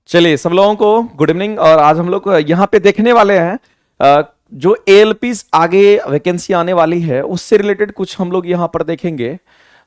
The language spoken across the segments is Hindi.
चलिए सब लोगों को गुड इवनिंग। और आज हम लोग यहाँ पे देखने वाले हैं जो एएलपीज आगे वैकेंसी आने वाली है उससे रिलेटेड कुछ हम लोग यहाँ पर देखेंगे।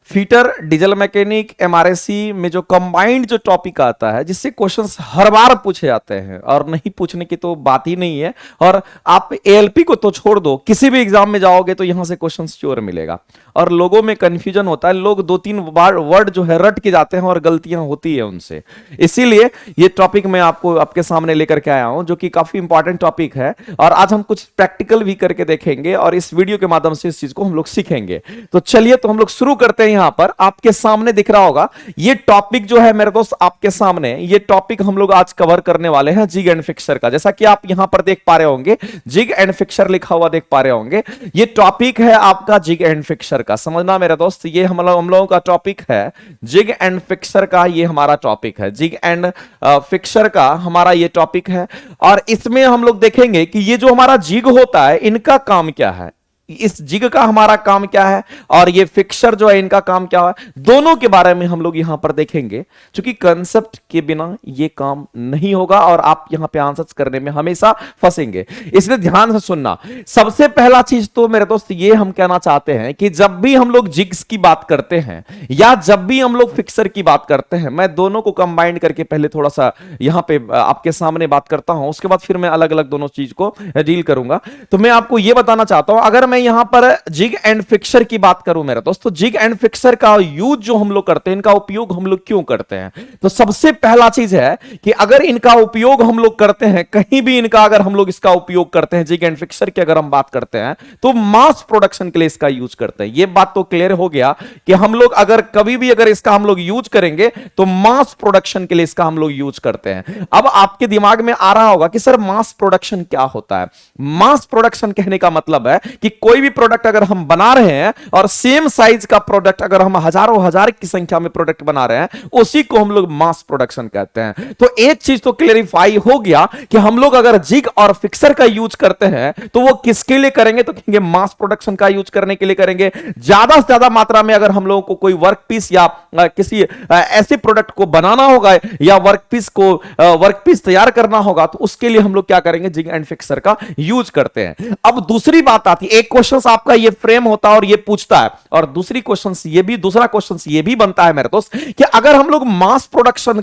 फीटर डीजल मैकेनिक एमआरएससी में जो कंबाइंड जो टॉपिक आता है जिससे क्वेश्चंस हर बार पूछे जाते हैं और नहीं पूछने की तो बात ही नहीं है। और आप एएलपी को तो छोड़ दो, किसी भी एग्जाम में जाओगे तो यहां से क्वेश्चंस श्योर मिलेगा। और लोगों में कंफ्यूजन होता है, लोग दो तीन बार वर्ड जो है रट के जाते हैं और गलतियां होती है उनसे। इसीलिए ये टॉपिक मैं आपको आपके सामने लेकर के आया हूं जो कि काफी इंपॉर्टेंट टॉपिक है। और आज हम कुछ प्रैक्टिकल भी करके देखेंगे और इस वीडियो के माध्यम से इस चीज को हम लोग सीखेंगे। तो चलिए तो हम लोग शुरू करते हैं। यहां पर आपके सामने दिख रहा होगा ये टॉपिक जो है मेरे दोस्त, आपके सामने ये टॉपिक हम लोग आज कवर करने वाले हैं जिग एंड फिक्सर का। जैसा कि आप यहां पर देख पा रहे होंगे जिग एंड फिक्सर लिखा हुआ देख पा रहे होंगे। ये टॉपिक है आपका जिग एंड फिक्सर का, समझना मेरे दोस्त। ये हम लोगों का टॉपिक है जिग एंड फिक्सर का, ये हमारा टॉपिक है जिग एंड फिक्सर का हमारा ये टॉपिक है। और इसमें हम लोग देखेंगे कि ये जो हमारा जिग होता है इनका काम क्या है, इस जिग का हमारा काम क्या है और ये फिक्सर जो है इनका काम क्या है, दोनों के बारे में हम लोग यहां पर देखेंगे। क्योंकि कंसेप्ट के बिना ये काम नहीं होगा और आप यहां पे आंसर्स करने में हमेशा फंसेंगे, इसलिए ध्यान से सुनना। सबसे पहला चीज तो मेरे दोस्त ये हम कहना चाहते हैं कि जब भी हम लोग जिग्स की बात करते हैं या जब भी हम लोग फिक्सर की बात करते हैं, मैं दोनों को कंबाइन करके पहले थोड़ा सा यहां पे आपके सामने बात करता हूं, उसके बाद फिर मैं अलग अलग दोनों चीज को डील करूंगा। तो मैं आपको यह बताना चाहता हूं, अगर मैं यहां पर जिग एंड फिक्सर की बात करूं मेरे दोस्त, तो जिग एंड फिक्सर का यूज जो हम लोग करते हैं, इनका उपयोग हम लोग क्यों करते हैं, तो सबसे पहला चीज है कि अगर इनका उपयोग हम लोग करते हैं कहीं भी, इनका अगर हम लोग इसका उपयोग करते हैं जिग एंड फिक्सर की अगर हम बात करते हैं तो मास प्रोडक्शन के लिए इसका यूज करते हैं। यह बात तो क्लियर हो गया कि हम लोग अगर कभी भी अगर इसका हम लोग यूज करेंगे तो मास प्रोडक्शन के लिए इसका हम लोग यूज करते हैं। अब आपके दिमाग में आ रहा होगा कि सर मास प्रोडक्शन क्या होता है। मास प्रोडक्शन कहने का मतलब है कि कोई भी प्रोडक्ट अगर हम बना रहे हैं और सेम साइज का प्रोडक्ट अगर हम हजारों हजार की संख्या में प्रोडक्ट बना रहे हैं, उसी को हम लोग मास प्रोडक्शन कहते हैं। तो एक चीज तो क्लेरिफाई हो गया कि हम लोग अगर जिग और फिक्सर का यूज करते हैं तो वो किसके लिए करेंगे, तो कहेंगे मास प्रोडक्शन का यूज करने के लिए करेंगे। ज्यादा से ज्यादा मात्रा में अगर हम लोगों को कोई वर्क पीस या किसी ऐसे प्रोडक्ट को बनाना होगा या वर्क पीस तैयार करना होगा तो उसके लिए हम लोग क्या करेंगे, जिग एंड फिक्सर का यूज करते हैं। अब दूसरी बात आती है, एक क्वेश्चन आपका ये फ्रेम होता है और ये पूछता है, और दूसरा क्वेश्चन ये भी बनता है मेरे दोस्त कि अगर हम लोग मास प्रोडक्शन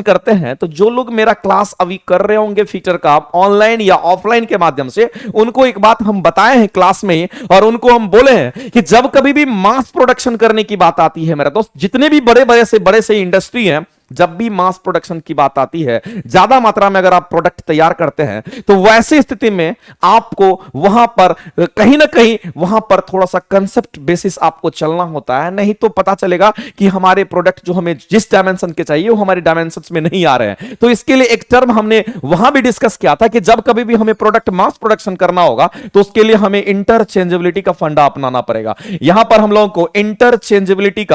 करते हैं तो जो लोग मेरा क्लास अभी कर रहे होंगे फीटर का ऑनलाइन या ऑफलाइन के माध्यम से, उनको एक बात हम बताए हैं क्लास में और उनको हम बोले हैं कि जब कभी भी मास प्रोडक्शन करने की बात आती है मेरे दोस्त, जितने भी बड़े से इंडस्ट्री हैं, जब भी मास प्रोडक्शन की बात आती है, ज्यादा मात्रा में अगर आप प्रोडक्ट तैयार करते हैं तो वैसी स्थिति में आपको वहां पर कहीं ना कहीं वहां पर थोड़ा सा कंसेप्ट बेसिस आपको चलना होता है। नहीं तो पता चलेगा कि हमारे प्रोडक्ट जो हमें जिस डायमेंशन के चाहिए वो हमारे डायमेंशंस में नहीं आ रहे हैं। तो इसके लिए एक टर्म हमने वहां भी डिस्कस किया था कि जब कभी भी हमें प्रोडक्ट मास प्रोडक्शन करना होगा तो उसके लिए हमें इंटरचेंजेबिलिटी का फंडा अपनाना पड़ेगा। यहां पर हम लोगों को इंटरचेंजेबिलिटी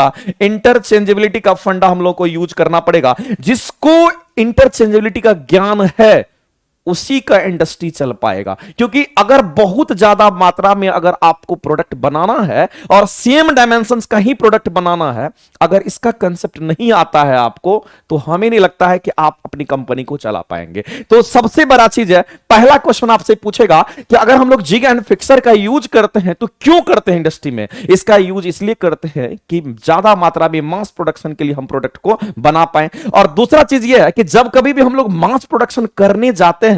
का फंडा हम लोगों को यूज करना पड़ेगा। जिसको इंटरचेंजेबिलिटी का ज्ञान है उसी का इंडस्ट्री चल पाएगा। क्योंकि अगर बहुत ज्यादा मात्रा में अगर आपको प्रोडक्ट बनाना है और सेम डायमेंशंस का ही प्रोडक्ट बनाना है, अगर इसका कंसेप्ट नहीं आता है आपको, तो हमें नहीं लगता है कि आप अपनी कंपनी को चला पाएंगे। तो सबसे बड़ा चीज है, पहला क्वेश्चन आपसे पूछेगा कि अगर हम लोग जिग एंड फिक्सर का यूज करते हैं तो क्यों करते हैं इंडस्ट्री में। इसका यूज इसलिए करते हैं कि ज्यादा मात्रा में मास प्रोडक्शन के लिए हम प्रोडक्ट को बना पाए। और दूसरा चीज यह है कि जब कभी भी हम लोग मास प्रोडक्शन करने जाते हैं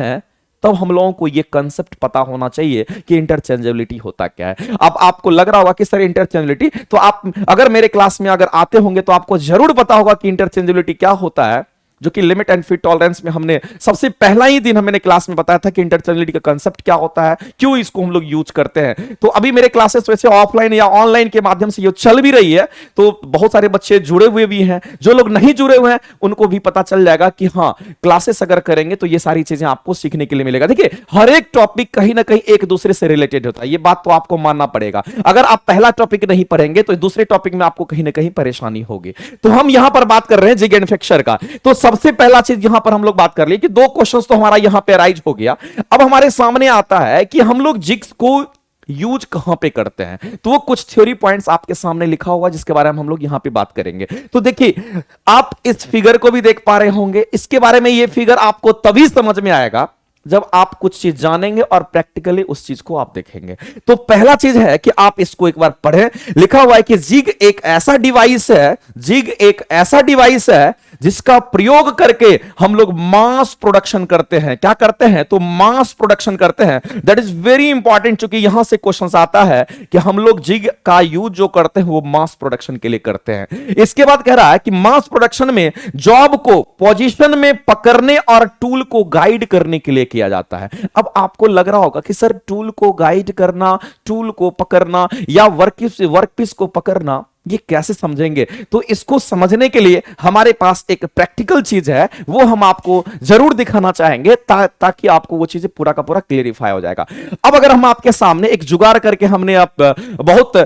तब हम लोगों को यह कंसेप्ट पता होना चाहिए कि इंटरचेंजेबिलिटी होता क्या है। अब आपको लग रहा होगा कि सर इंटरचेंजेबिलिटी, तो आप अगर मेरे क्लास में अगर आते होंगे तो आपको जरूर पता होगा कि इंटरचेंजेबिलिटी क्या होता है, जो कि लिमिट एंड फिट टॉलरेंस में हमने सबसे पहला ही दिन हमने क्लास में बताया था कि इंटरचेंजेबिलिटी का कंसेप्ट क्या होता है, क्यों इसको हम लोग यूज करते हैं। तो अभी मेरे क्लासेस वैसे ऑफलाइन या ऑनलाइन के माध्यम से ये चल भी रही है, तो बहुत सारे बच्चे जुड़े हुए भी हैं। जो लोग नहीं जुड़े हुए हैं उनको भी पता चल जाएगा कि हाँ, क्लासेस अगर करेंगे तो ये सारी चीजें आपको सीखने के लिए मिलेगा। देखिए, हर एक टॉपिक कहीं ना कहीं एक दूसरे से रिलेटेड होता है, ये बात तो आपको मानना पड़ेगा। अगर आप पहला टॉपिक नहीं पढ़ेंगे तो दूसरे टॉपिक में आपको कहीं ना कहीं परेशानी होगी। तो हम यहां पर बात कर रहे हैं जिग एंड फिक्सर का। तो सबसे पहला चीज यहां पर हम लोग बात कर लिए कि दो क्वेश्चंस तो हमारा यहां पे राइज हो गया। अब हमारे सामने आता है कि हम लोग जिग्स को यूज कहां पे करते हैं, तो वो कुछ थ्योरी पॉइंट्स आपके सामने लिखा हुआ जिसके बारे में हम लोग यहां पे बात करेंगे। तो देखिए, आप इस फिगर को भी देख पा रहे होंगे, इसके बारे में ये फिगर आपको तभी समझ में आएगा जब आप कुछ चीज जानेंगे और प्रैक्टिकली उस चीज को आप देखेंगे। तो पहला चीज है कि आप इसको एक बार पढ़ें। लिखा हुआ है कि जिग एक ऐसा डिवाइस है, जिग एक ऐसा डिवाइस है जिसका प्रयोग करके हम लोग मास प्रोडक्शन करते हैं। क्या करते हैं? तो मास प्रोडक्शन करते हैं। दैट इज वेरी इंपॉर्टेंट, क्योंकि यहां से क्वेश्चन आता है कि हम लोग जिग का यूज जो करते हैं वो मास प्रोडक्शन के लिए करते हैं। इसके बाद कह रहा है कि मास प्रोडक्शन में जॉब को पोजीशन में पकड़ने और टूल को गाइड करने के लिए किया जाता है। अब आपको लग रहा होगा कि सर टूल को गाइड करना, टूल को पकड़ना या वर्कपीस को पकड़ना, ये कैसे समझेंगे? तो इसको समझने के लिए हमारे पास एक प्रैक्टिकल चीज है, वो हम आपको जरूर दिखाना चाहेंगे ताकि आपको वो चीजें पूरा का पूरा क्लियरिफाई हो जाएगा। अब अगर हम आपके सामने एक जुगाड़ करके, हमने अब बहुत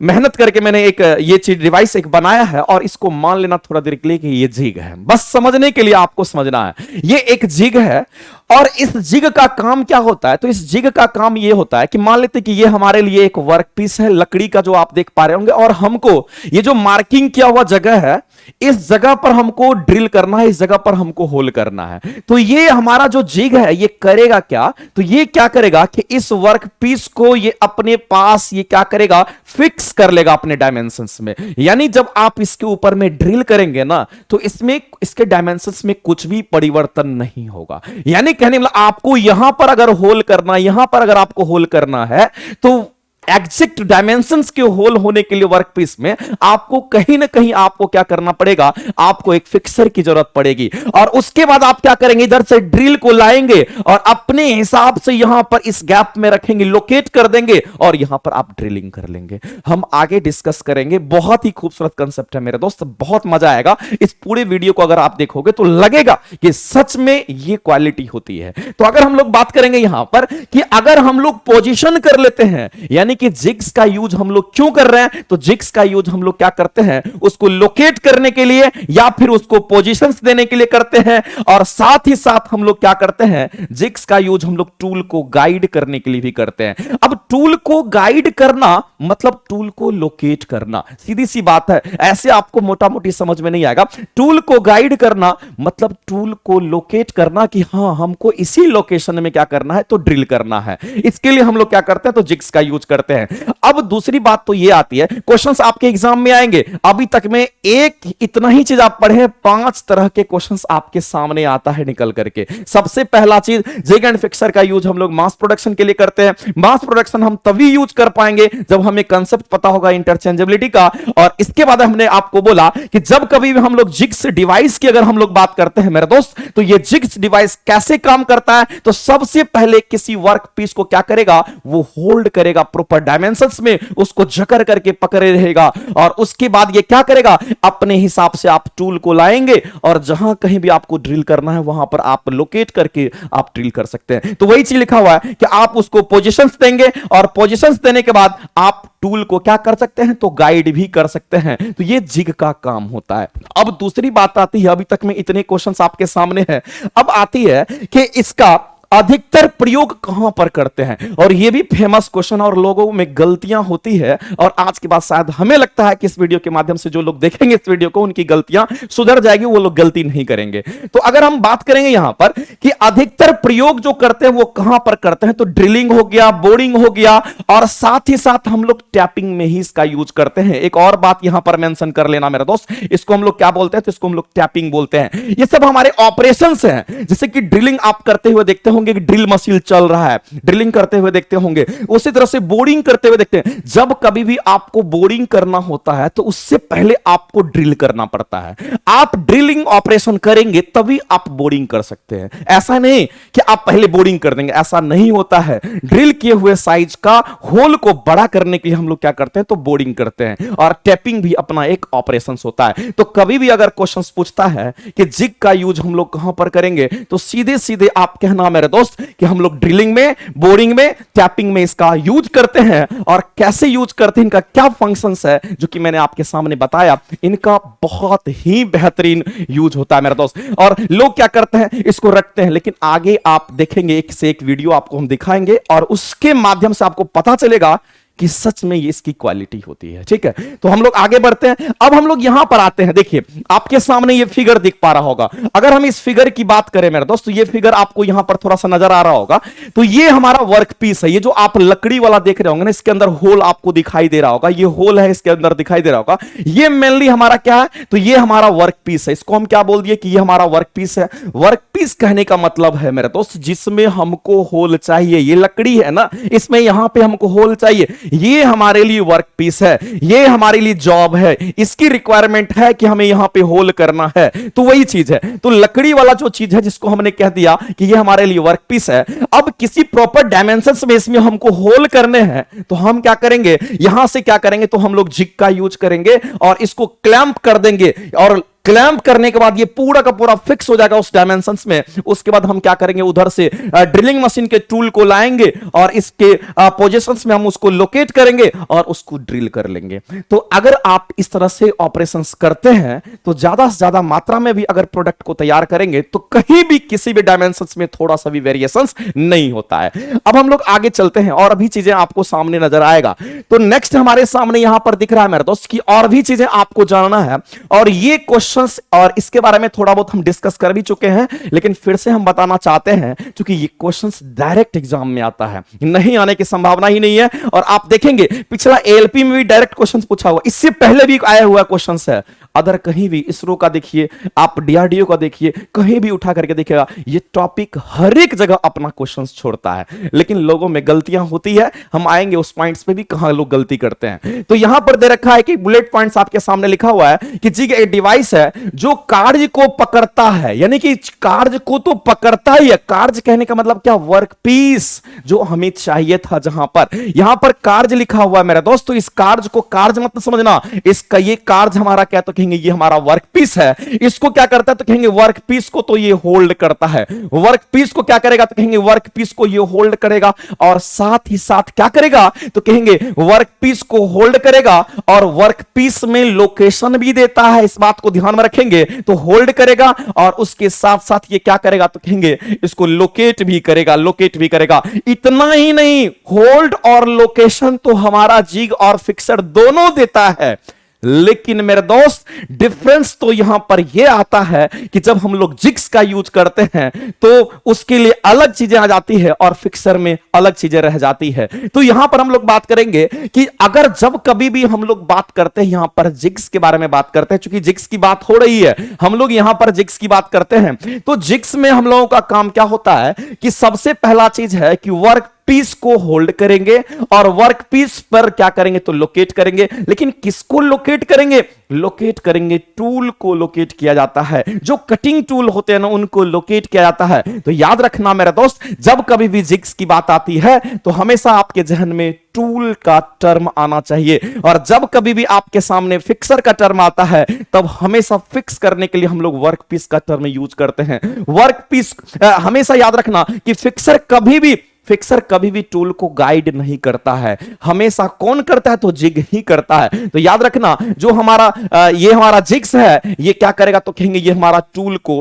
मेहनत करके मैंने एक ये चीज डिवाइस एक बनाया है, और इसको मान लेना थोड़ा देर के लिए कि ये जिग है। बस समझने के लिए आपको समझना है ये एक जिग है। और इस जिग का काम क्या होता है? तो इस जिग का काम ये होता है कि मान लेते कि ये हमारे लिए एक वर्कपीस है लकड़ी का, जो आप देख पा रहे होंगे, और हमको ये जो मार्किंग किया हुआ जगह है, इस जगह पर हमको ड्रिल करना है, इस जगह पर हमको होल करना है। तो ये हमारा जो जिग है ये करेगा क्या? तो ये क्या करेगा कि इस वर्कपीस को ये अपने पास ये क्या करेगा? फिक्स कर लेगा अपने डायमेंशंस में। यानी जब आप इसके ऊपर में ड्रिल करेंगे ना, तो इसमें इसके डायमेंशंस में कुछ भी परिवर्तन नहीं होगा। यानी कहने मतलब आपको यहां पर अगर होल करना, यहां पर अगर आपको होल करना है, तो एग्जैक्ट डायमेंशंस के होल होने के लिए वर्कपीस में आपको कहीं ना कहीं आपको क्या करना पड़ेगा? आपको एक फिक्सर की जरूरत पड़ेगी। और उसके बाद आप क्या करेंगे? इधर से ड्रिल को लाएंगे और अपने हिसाब से यहां पर इस गैप में रखेंगे, लोकेट कर देंगे, और यहां पर आप ड्रिलिंग कर लेंगे। हम आगे डिस्कस करेंगे। बहुत ही खूबसूरत कंसेप्ट है मेरे दोस्त, बहुत मजा आएगा। इस पूरे वीडियो को अगर आप देखोगे तो लगेगा कि सच में ये क्वालिटी होती है। तो अगर हम लोग बात करेंगे यहां पर कि अगर हम लोग पोजीशन कर लेते हैं, यानी कि जिग्स का यूज हम लोग क्यों कर रहे हैं? तो जिग्स का यूज हम लोग क्या करते हैं? उसको लोकेट करने के लिए या फिर उसको पोजीशंस देने के लिए करते हैं। और साथ ही साथ हम लोग क्या करते हैं? जिग्स का यूज हम लोग टूल को गाइड करने के लिए भी करते हैं। अब टूल को गाइड करना मतलब टूल को लोकेट करना, सीधी सी बात है, ऐसे आपको मोटा मोटी समझ में नहीं आएगा। टूल को गाइड करना मतलब टूल को लोकेट करना कि हां हमको इसी लोकेशन में क्या करना है? तो ड्रिल करना है। इसके लिए हम लोग क्या करते हैं? तो जिग्स का यूज करते हैं। अब दूसरी बात तो ये आती है, क्वेश्चंस आपके एग्जाम में आएंगे। अभी तक में एक इतना ही चीज आप पढ़े, 5 तरह के क्वेश्चंस आपके सामने आता है निकल करके। सबसे पहला चीज, जिग एंड फिक्सर का यूज हम लोग मास प्रोडक्शन के लिए करते हैं। मास प्रोडक्शन हम तभी यूज कर पाएंगे जब हमें कंसेप्ट पता होगा इंटरचेंजेबिलिटी का। और इसके बाद हमने आपको बोला कि जब कभी भी हम लोग जिग्स डिवाइस की अगर हम लोग बात करते हैं मेरे दोस्त, तो ये जिग्स डिवाइस कैसे काम करता है? तो सबसे पहले किसी वर्कपीस को क्या करेगा? वो होल्ड करेगा प्रॉपर डायमेंशंस में, उसको जकड़ करके पकड़े रहेगा। और उसके बाद ये क्या करेगा? अपने हिसाब से आप टूल को लाएंगे और जहां कहीं भी आपको ड्रिल करना है वहां पर आप लोकेट करके आप ड्रिल कर सकते हैं। तो वही चीज लिखा हुआ है कि आप उसको पोजीशंस देंगे और पोजीशंस देने के बाद आप टूल को क्या कर सकते हैं? तो गाइड भी कर सकते हैं। तो ये जिग का काम होता है। अब दूसरी बात आती है, अभी तक में इतने क्वेश्चंस आपके सामने हैं, अब आती है कि इसका अधिकतर प्रयोग कहां पर करते हैं? और यह भी फेमस क्वेश्चन और लोगों में गलतियां होती है। और आज के बाद शायद हमें लगता है कि इस वीडियो के माध्यम से जो लोग देखेंगे इस वीडियो को, उनकी गलतियां सुधर जाएगी, वो लोग गलती नहीं करेंगे। तो अगर हम बात करेंगे यहां पर कि अधिकतर प्रयोग जो करते हैं वो कहां पर करते हैं, तो ड्रिलिंग हो गया, बोरिंग हो गया, और साथ ही साथ हम लोग टैपिंग में ही इसका यूज करते हैं। एक और बात यहां पर मेंशन कर लेना मेरा दोस्त, इसको हम लोग क्या बोलते हैं? तो इसको हम लोग टैपिंग बोलते हैं। ये सब हमारे ऑपरेशंस हैं। जैसे कि ड्रिलिंग आप करते हुए देखते होंगे कि ड्रिल मशीन चल रहा है, ड्रिलिंग करते हुए देखते होंगे। उसी तरह से बोरिंग करते हुए देखते हैं। जब कभी भी आपको बोरिंग करना होता है तो उससे पहले आपको ड्रिल करना पड़ता है। आप ड्रिलिंग ऑपरेशन करेंगे तभी आप बोरिंग कर सकते हैं। ऐसा नहीं कि आप पहले बोरिंग कर देंगे, ऐसा नहीं होता है। ड्रिल किए हुए साइज का होल को बड़ा करने के लिए हम लोग क्या करते हैं? तो बोरिंग करते हैं। और टैपिंग भी अपना एक ऑपरेशन होता है। तो कभी भी अगर क्वेश्चन पूछता है कि जिग का यूज हम लोग कहां पर करेंगे, तो सीधे सीधे आप कहना मेरे दोस्त कि हम लोग ड्रिलिंग में, बोरिंग में, टैपिंग में इसका यूज करते हैं और कैसे यूज करते हैं, इनका क्या फंक्शंस है, जो कि मैंने आपके सामने बताया। इनका बहुत ही बेहतरीन यूज होता है मेरे दोस्त। और लोग क्या करते हैं, इसको रखते हैं, लेकिन आगे आप देखेंगे एक से एक वीडियो आपको हम दिखाएंगे और उसके माध्यम से आपको पता चलेगा कि सच में ये इसकी क्वालिटी होती है। ठीक है, तो हम लोग आगे बढ़ते हैं। अब हम लोग यहां पर आते हैं। देखिए आपके सामने ये फिगर दिख पा रहा होगा। अगर हम इस फिगर की बात करें मेरे दोस्त, तो ये फिगर आपको यहां पर थोड़ा सा नजर आ रहा होगा। तो ये हमारा वर्क पीस है। ये जो आप लकड़ी वाला देख रहे होंगे ना, इसके अंदर होल आपको दिखाई दे रहा होगा। ये होल है, इसके अंदर दिखाई दे रहा होगा। ये मेनली हमारा क्या है, तो ये हमारा वर्क पीस है। इसको हम क्या बोल दिए कि ये हमारा वर्क पीस है। वर्क पीस कहने का मतलब है मेरे दोस्त, जिसमें हमको होल चाहिए। ये लकड़ी है ना, इसमें यहां पे हमको होल चाहिए। ये हमारे लिए वर्क पीस है, ये हमारे लिए जॉब है। इसकी रिक्वायरमेंट है कि हमें यहां पे होल करना है। तो वही चीज है। तो लकड़ी वाला जो चीज है, जिसको हमने कह दिया कि ये हमारे लिए वर्क पीस है। अब किसी प्रॉपर डायमेंशंस में इसमें हमको होल करने हैं, तो हम क्या करेंगे, यहां से क्या करेंगे, तो हम लोग जिग का यूज करेंगे और इसको क्लैंप कर देंगे। और क्लैंप करने के बाद ये पूरा का पूरा फिक्स हो जाएगा उस डायमेंशंस में। उसके बाद हम क्या करेंगे, उधर से ड्रिलिंग मशीन के टूल को लाएंगे और इसके पोजीशंस में हम उसको लोकेट करेंगे और उसको ड्रिल कर लेंगे। तो अगर आप इस तरह से ऑपरेशंस करते हैं, तो ज्यादा से ज्यादा मात्रा में भी अगर प्रोडक्ट को तैयार करेंगे, तो कहीं भी किसी भी डायमेंशंस में थोड़ा सा भी वेरिएशंस नहीं होता है। अब हम लोग आगे चलते हैं और अभी चीजें आपको सामने नजर आएगा। तो नेक्स्ट हमारे सामने यहां पर दिख रहा है मेरे दोस्त की और भी चीजें आपको जानना है। और ये क्वेश्चन और इसके बारे में थोड़ा बहुत हम डिस्कस कर भी चुके हैं, लेकिन फिर से हम बताना चाहते हैं, क्योंकि ये क्वेश्चंस डायरेक्ट एग्जाम में आता है, नहीं आने की संभावना ही नहीं है। और आप देखेंगे पिछला एएलपी में भी डायरेक्ट क्वेश्चंस पूछा हुआ, इससे पहले भी आया हुआ क्वेश्चंस है। अदर कहीं भी इसरो का देखिए, आप डीआरडीओ का देखिए, कहीं भी उठा करके देखिएगा, ये टॉपिक हर एक जगह अपना क्वेश्चंस छोड़ता है। लेकिन लोगों में गलतियां होती है, हम आएंगे उस पॉइंट्स पे भी कहां लोग गलती करते हैं। तो यहां पर दे रखा है कि बुलेट पॉइंट्स आपके सामने लिखा हुआ है कि जिग एक डिवाइस है जो कार्य को पकड़ता है, यानी कि कार्य को तो पकड़ता ही है। कार्य कहने का मतलब क्या, वर्क पीस जो हमें चाहिए था। जहां पर यहां पर कार्य लिखा हुआ है मेरे दोस्त, तो इस कार्य को कार्य मत समझना, इसका ये कार्य हमारा क्या, तो कहेंगे ये हमारा वर्क पीस है। इसको क्या करता है, तो कहेंगे वर्क पीस को तो ये होल्ड करता है। वर्क पीस को क्या करेगा, तो कहेंगे वर्क पीस को ये होल्ड करेगा। और साथ ही साथ क्या करेगा, तो कहेंगे वर्क पीस को होल्ड करेगा और वर्क पीस में लोकेशन भी देता है। इस बात को ध्यान में रखेंगे, तो होल्ड करेगा और उसके साथ साथ ये क्या करेगा, तो कहेंगे इसको लोकेट भी करेगा, लोकेट भी करेगा। इतना ही नहीं, होल्ड और लोकेशन तो हमारा जिग और फिक्सर दोनों देता है। लेकिन मेरे दोस्त डिफरेंस तो यहां पर यह आता है कि जब हम लोग जिग्स का यूज करते हैं, तो उसके लिए अलग चीजें आ जाती है और फिक्सर में अलग चीजें रह जाती है। तो यहां पर हम लोग बात करेंगे कि अगर जब कभी भी हम लोग बात करते हैं, यहां पर जिग्स के बारे में बात करते हैं, क्योंकि जिग्स की बात हो रही है, हम लोग यहां पर जिग्स की बात करते हैं। तो जिग्स में हम लोगों का काम क्या होता है कि सबसे पहला चीज है कि वर्क पीस को होल्ड करेंगे और वर्क पीस पर क्या करेंगे, तो लोकेट करेंगे। लेकिन किसको लोकेट करेंगे, लोकेट करेंगे टूल को लोकेट किया जाता है। जो कटिंग टूल होते हैं ना, उनको लोकेट किया जाता है। तो याद रखना मेरे दोस्त, जब कभी भी जिग्स की बात आती है, तो हमेशा आपके जहन में टूल का टर्म आना चाहिए। और जब कभी भी आपके सामने फिक्सर का टर्म आता है, तब हमेशा फिक्स करने के लिए हम लोग वर्क पीस का टर्म यूज करते हैं। वर्क पीस हमेशा याद रखना कि फिक्सर कभी भी टूल को गाइड नहीं करता है। हमेशा कौन करता है, तो जिग ही करता है। तो याद रखना, जो हमारा ये हमारा जिग्स है, ये क्या करेगा, तो कहेंगे ये हमारा टूल को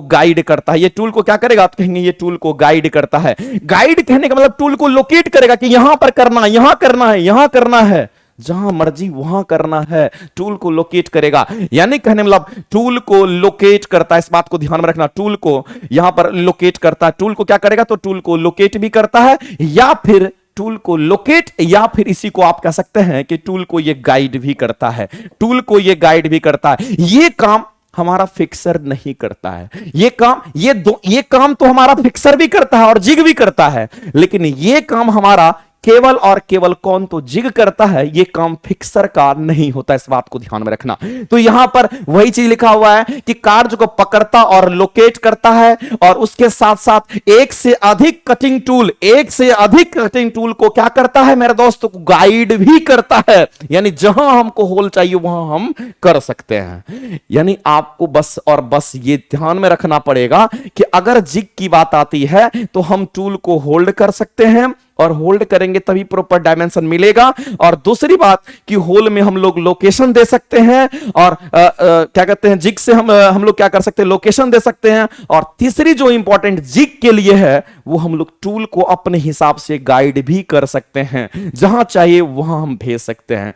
गाइड करता है। ये टूल को क्या करेगा, तो कहेंगे ये टूल को गाइड करता है। गाइड कहने का मतलब टूल को लोकेट करेगा कि यहां पर करना है, यहां करना है, यहां करना है, जहां मर्जी वहां करना है, टूल को लोकेट करेगा। यानी कहने मतलब टूल को लोकेट करता है। इस बात को ध्यान में रखना, टूल को यहां पर लोकेट करता है। टूल को क्या करेगा, तो टूल को लोकेट भी करता है, या फिर टूल को लोकेट, या फिर इसी को आप कह सकते हैं कि टूल को ये गाइड भी करता है। टूल को ये गाइड भी करता है। ये काम हमारा फिक्सर नहीं करता है। ये काम तो हमारा फिक्सर भी करता है और जिग भी करता है, लेकिन ये काम हमारा केवल और केवल कौन तो जिग करता है, ये काम फिक्सर का नहीं होता, इस बात को ध्यान में रखना। तो यहां पर वही चीज लिखा हुआ है कि कार्य को पकड़ता और लोकेट करता है, और उसके साथ साथ एक से अधिक कटिंग टूल को क्या करता है मेरे दोस्तों, गाइड भी करता है। यानी जहां हमको होल चाहिए वहां हम कर सकते हैं। यानी आपको बस और बस ये ध्यान में रखना पड़ेगा कि अगर जिग की बात आती है तो हम टूल को होल्ड कर सकते हैं, और होल्ड करेंगे तभी प्रॉपर डायमेंशन मिलेगा। और दूसरी बात कि होल में हम लोग लोकेशन दे सकते हैं, और क्या कहते हैं, जिग से हम लोग क्या कर सकते हैं, लोकेशन दे सकते हैं। और तीसरी जो इंपॉर्टेंट जिग के लिए है, वो हम लोग टूल को अपने हिसाब से गाइड भी कर सकते हैं, जहां चाहिए वहां हम भेज सकते हैं।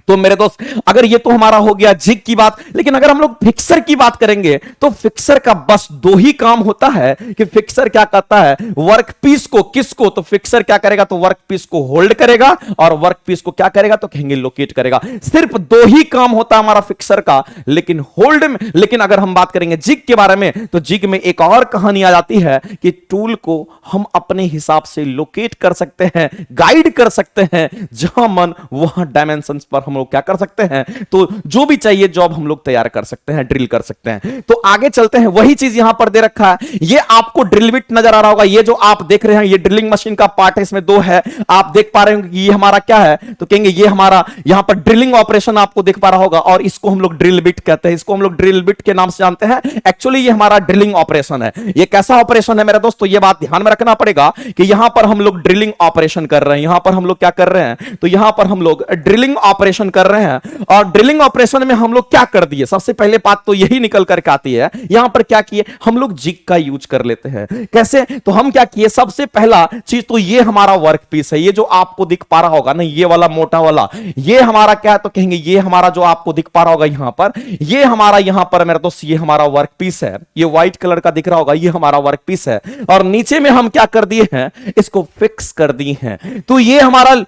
तो मेरे दोस्त, अगर ये तो हमारा हो गया जिग की बात, लेकिन अगर हम लोग फिक्सर की बात करेंगे तो फिक्सर का बस दो ही काम होता है कि फिक्सर क्या करता है, वर्कपीस को, किसको, तो फिक्सर क्या करेगा, तो वर्कपीस को होल्ड करेगा, और वर्कपीस को क्या करेगा, तो कहेंगे लोकेट करेगा। सिर्फ दो ही काम होता है हमारा फिक्सर का। लेकिन होल्ड में, लेकिन अगर हम बात करेंगे जिग के बारे में, तो जिग में एक और कहानी आ जाती है कि टूल को हम अपने हिसाब से लोकेट कर सकते हैं, गाइड कर सकते हैं, जहां मन वहां डायमेंशन पर हम लोग क्या कर सकते हैं, तो जो भी चाहिए जॉब हम लोग तैयार कर सकते हैं, ड्रिल कर सकते हैं। तो आगे चलते हैं, वही चीज यहां पर दे रखा है। ये आपको ड्रिल बिट नजर आ रहा होगा, ये जो आप देख रहे हैं ये ड्रिलिंग मशीन का पार्ट है, इसमें दो है। आप देख पा रहे हो कि ये हमारा क्या है, तो कहेंगे ये हमारा यहां पर ड्रिलिंग ऑपरेशन आपको देख पा रहा होगा, और इसको हम लोग ड्रिल बिट कहते हैं, इसको हम लोग ड्रिल बिट के नाम से जानते हैं। एक्चुअली ये हमारा ड्रिलिंग ऑपरेशन है। ये कैसा ऑपरेशन है मेरे दोस्त, तो ये बात ध्यान में रखना पड़ेगा कि यहां पर हम लोग ड्रिलिंग ऑपरेशन कर रहे हैं। यहां पर हम लोग क्या कर रहे हैं, तो यहां पर हम लोग ड्रिलिंग ऑपरेशन कर रहे हैं। और ड्रिलिंग ऑपरेशन में हम लोग क्या कर दिए, सबसे पहले बात तो यही निकल करके आती है, यहां पर क्या किए, हम लोग जिग का यूज कर लेते हैं। कैसे, तो हम क्या किए, सबसे पहला चीज तो ये हमारा वर्क पीस है, ये जो आपको दिख पा रहा होगा ना, ये वाला मोटा वाला, ये हमारा क्या है, तो कहेंगे ये हमारा जो आपको दिख पा रहा होगा यहां पर, ये हमारा यहां पर मेरे दोस्त ये हमारा वर्क पीस है। ये व्हाइट कलर का दिख रहा होगा, ये हमारा वर्क पीस है। और नीचे में हम क्या कर दिए हैं, इसको फिक्स कर दिए हैं। तो ये हमारा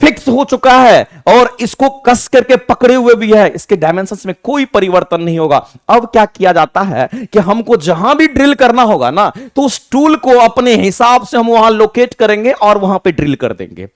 फिक्स हो चुका है, और इसको कस करके पकड़े हुए भी है, इसके डायमेंशंस में कोई परिवर्तन नहीं होगा। अब क्या किया जाता है कि हमको जहां भी ड्रिल करना होगा ना, तो उस टूल को अपने हिसाब से हम वहां लोकेट करेंगे और वहां पे ड्रिल कर देंगे।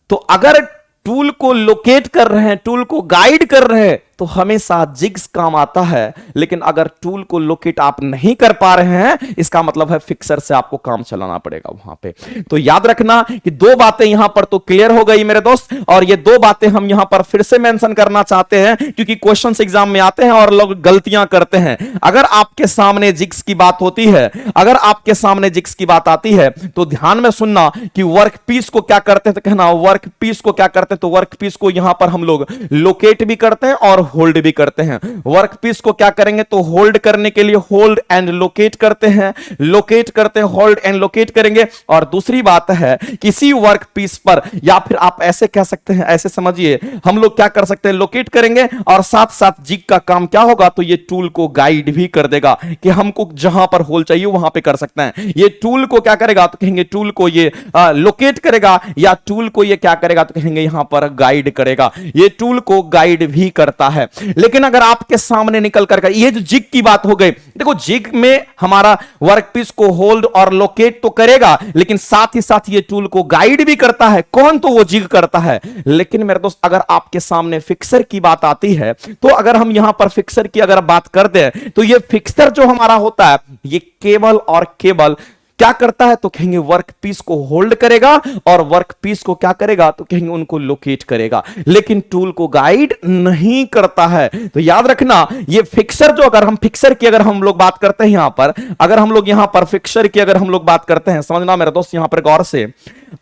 तो अगर टूल को लोकेट कर रहे हैं, टूल को गाइड कर रहे हैं, तो हमेशा जिग्स काम आता है। लेकिन अगर टूल को लोकेट आप नहीं कर पा रहे हैं, इसका मतलब है फिक्सर से आपको काम चलाना पड़ेगा वहां पे। तो याद रखना कि दो बातें यहां पर तो क्लियर हो गई मेरे दोस्त, और ये दो बातें हम यहां पर फिर से मेंशन करना चाहते हैं, क्योंकि क्वेश्चंस एग्जाम में आते हैं और लोग गलतियां करते हैं। अगर आपके सामने जिग्स की बात होती है, अगर आपके सामने जिग्स की बात आती है, तो ध्यान में सुनना कि वर्क पीस को क्या करते हैं, तो कहना वर्क पीस को क्या करते हैं, तो वर्क पीस को यहां पर हम लोग लोकेट भी करते हैं और होल्ड भी करते हैं। वर्क पीस को क्या करेंगे, तो होल्ड करने के लिए होल्ड एंड लोकेट करते हैं, लोकेट करते हैं, होल्ड एंड लोकेट करेंगे। और दूसरी बात है, किसी वर्क पीस पर, या फिर आप ऐसे कह सकते हैं, ऐसे समझिए, हम लोग क्या कर सकते हैं, लोकेट करेंगे और साथ साथ जिग का काम क्या होगा, तो ये टूल को गाइड भी कर देगा कि हमको जहां पर होल चाहिए वहां पे कर सकते हैं। ये टूल को क्या करेगा, तो कहेंगे टूल को ये लोकेट करेगा, या टूल को ये क्या करेगा, तो कहेंगे यहां पर गाइड करेगा। ये टूल को गाइड भी करता है। लेकिन अगर आपके सामने निकल कर, ये जो जिग की बात हो गई, देखो जिग में हमारा वर्कपीस को होल्ड और लोकेट तो करेगा, लेकिन साथ ही साथ ये टूल को गाइड भी करता है। कौन, तो वो जिग करता है। लेकिन मेरे दोस्त, अगर आपके सामने फिक्सर की बात आती है, तो अगर हम यहां पर फिक्सर की अगर बात कर दें, तो ये फिक्सर जो हमारा होता है, ये केवल और केवल क्या करता है, तो कहेंगे वर्क पीस को होल्ड करेगा, और वर्क पीस को क्या करेगा, तो कहेंगे उनको लोकेट करेगा, लेकिन टूल को गाइड नहीं करता है। तो याद रखना, ये फिक्सर जो, अगर हम फिक्सर की अगर हम लोग बात करते हैं यहां पर, अगर हम लोग यहां पर फिक्सर की अगर हम लोग बात करते हैं, समझना मेरे दोस्त यहां पर गौर से,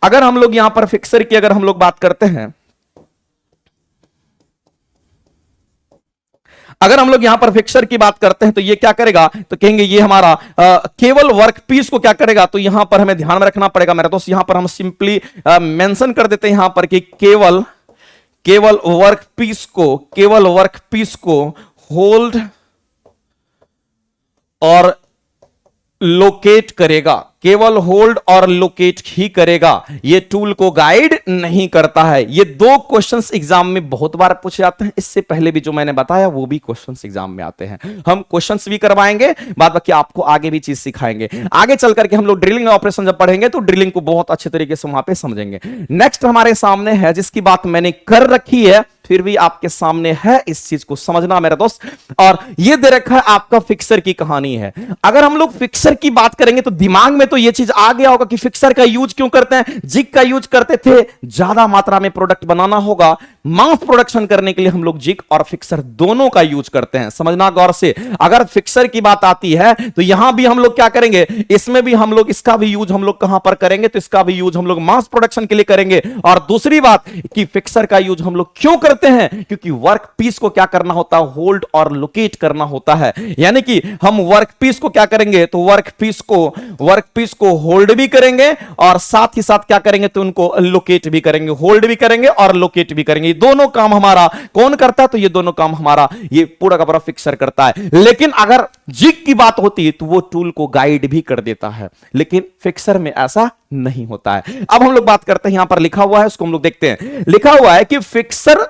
अगर हम लोग यहां पर फिक्सर की अगर हम लोग बात करते हैं, अगर हम लोग यहां पर फिक्सर की बात करते हैं, तो ये क्या करेगा, तो कहेंगे ये हमारा केवल वर्क पीस को क्या करेगा, तो यहां पर हमें ध्यान में रखना पड़ेगा मेरे दोस्त, यहां पर हम सिंपली मेंशन कर देते हैं यहां पर कि केवल वर्क पीस को होल्ड और लोकेट करेगा, केवल होल्ड और लोकेट ही करेगा, ये टूल को गाइड नहीं करता है। ये दो क्वेश्चंस एग्जाम में बहुत बार पूछे जाते हैं। इससे पहले भी जो मैंने बताया वो भी क्वेश्चंस एग्जाम में आते हैं। हम क्वेश्चंस भी करवाएंगे, बाद बाकी आपको आगे भी चीज सिखाएंगे। आगे चल करके हम लोग ड्रिलिंग ऑपरेशन जब पढ़ेंगे तो ड्रिलिंग को बहुत अच्छे तरीके से वहां पे समझेंगे। नेक्स्ट हमारे सामने है, जिसकी बात मैंने कर रखी है, फिर भी आपके सामने है, इस चीज को समझना मेरा दोस्त। और ये दे रखा है आपका फिक्सर की कहानी है। अगर हम लोग फिक्सर की बात करेंगे तो दिमाग में तो ये चीज आ गया होगा कि फिक्सर का यूज क्यों करते हैं। जिग का यूज करते थे, ज्यादा मात्रा में प्रोडक्ट बनाना होगा, मास प्रोडक्शन करने के लिए हम लोग जिग और फिक्सर दोनों का यूज करते हैं। समझना गौर से, अगर फिक्सर की बात आती है तो यहां भी हम लोग क्या करेंगे, इसमें भी हम लोग इसका भी यूज हम लोग कहां पर करेंगे, तो इसका भी यूज हम लोग मास प्रोडक्शन के लिए करेंगे। और दूसरी बात कि फिक्सर का यूज हम लोग क्यों करते हैं, क्योंकि वर्क पीस को क्या करना होता है, होल्ड और लोकेट करना होता है। यानी कि हम वर्क पीस को क्या करेंगे, तो वर्क पीस को होल्ड भी करेंगे और साथ ही साथ क्या करेंगे, तो उनको लोकेट भी करेंगे। होल्ड भी करेंगे और लोकेट भी करेंगे। ये दोनों काम हमारा कौन करता है, तो ये दोनों काम हमारा ये पूरा का पूरा फिक्सर करता है। लेकिन अगर जिग की बात होती है तो वो टूल को गाइड भी कर देता है, लेकिन फिक्सर में ऐसा नहीं होता है। अब हम लोग बात करते हैं, यहां पर लिखा हुआ है, उसको हम लोग देखते हैं। लिखा हुआ है कि फिक्सर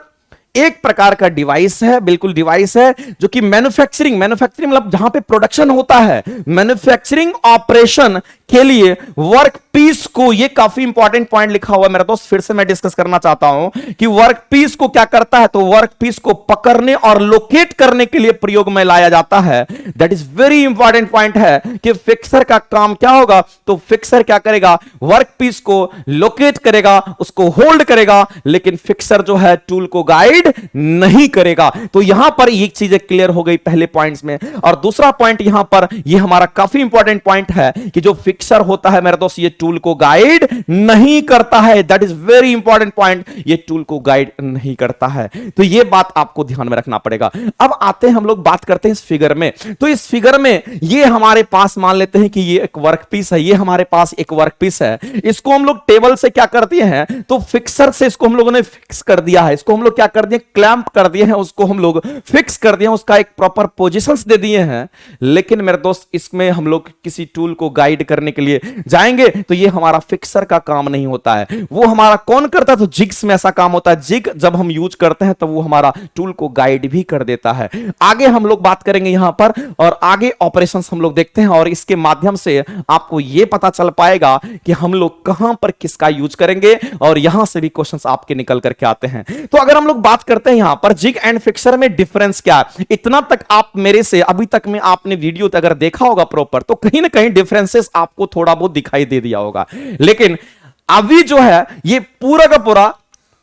एक प्रकार का डिवाइस है, बिल्कुल डिवाइस है, जो कि मैन्युफैक्चरिंग मतलब जहां पे प्रोडक्शन होता है, मैन्युफैक्चरिंग ऑपरेशन के लिए वर्क पीस को, ये काफी इंपॉर्टेंट पॉइंट लिखा हुआ है मेरा दोस्त, फिर से मैं डिस्कस करना चाहता हूं कि वर्क पीस को क्या करता है, तो वर्क पीस को पकड़ने और लोकेट करने के लिए प्रयोग में लाया जाता है। That is very important point है कि फिक्सर का काम क्या होगा, तो फिक्सर क्या करेगा, वर्क पीस को लोकेट करेगा, उसको होल्ड करेगा, लेकिन फिक्सर जो है टूल को गाइड नहीं करेगा। तो यहां पर एक चीजें क्लियर हो गई पहले पॉइंट्स में। और दूसरा पॉइंट यहां पर, ये हमारा काफी इंपॉर्टेंट पॉइंट है कि जो फिक्सर होता है मेरे दोस्त, ये टूल को गाइड नहीं करता है। That is very important point, ये टूल को गाइड नहीं करता है। तो ये बात आपको ध्यान में रखना पड़ेगा। अब आते हैं, हम लोग बात करते हैं इस फिगर में। तो इस फिगर में ये हमारे पास मान लेते हैं कि ये एक वर्कपीस है, ये हमारे पास एक वर्कपीस है। इसको हम लोग टेबल से क्या कर दिए हैं, तो फिक्सर से इसको हम लोगों ने फिक्स कर दिया है। इसको हम लोग क्या कर दिए, क्लैंप कर दिए हैं, उसको हम लोग फिक्स कर दिए हैं, उसका एक प्रॉपर पोजीशंस दे दिए हैं। लेकिन मेरे दोस्त, इसमें हम लोग किसी टूल को गाइड करने के लिए जाएंगे तो ये हमारा फिक्सर का काम नहीं होता है। वो हमारा कौन करता है, तो जिग्स में ऐसा काम होता है। जिग जब हम यूज करते हैं तब वो हमारा टूल को गाइड भी कर देता है। आगे हम लोग बात करेंगे यहां पर, और आगे ऑपरेशंस हम लोग देखते हैं, और इसके माध्यम से आपको यह पता चल पाएगा कि हम लोग कहां पर किसका यूज करेंगे, और यहां से भी क्वेश्चंस आपके निकल करके आते हैं। तो अगर हम लोग बात करते हैं यहां पर जिग एंड फिक्सर में डिफरेंस क्या है, इतना तक आप मेरे से अभी तक में आपने वीडियो अगर देखा होगा प्रॉपर, तो कहीं ना कहीं डिफरेंसेस आपको थोड़ा बहुत दिखाई दे दिया होगा। लेकिन अभी जो है ये पूरा का पूरा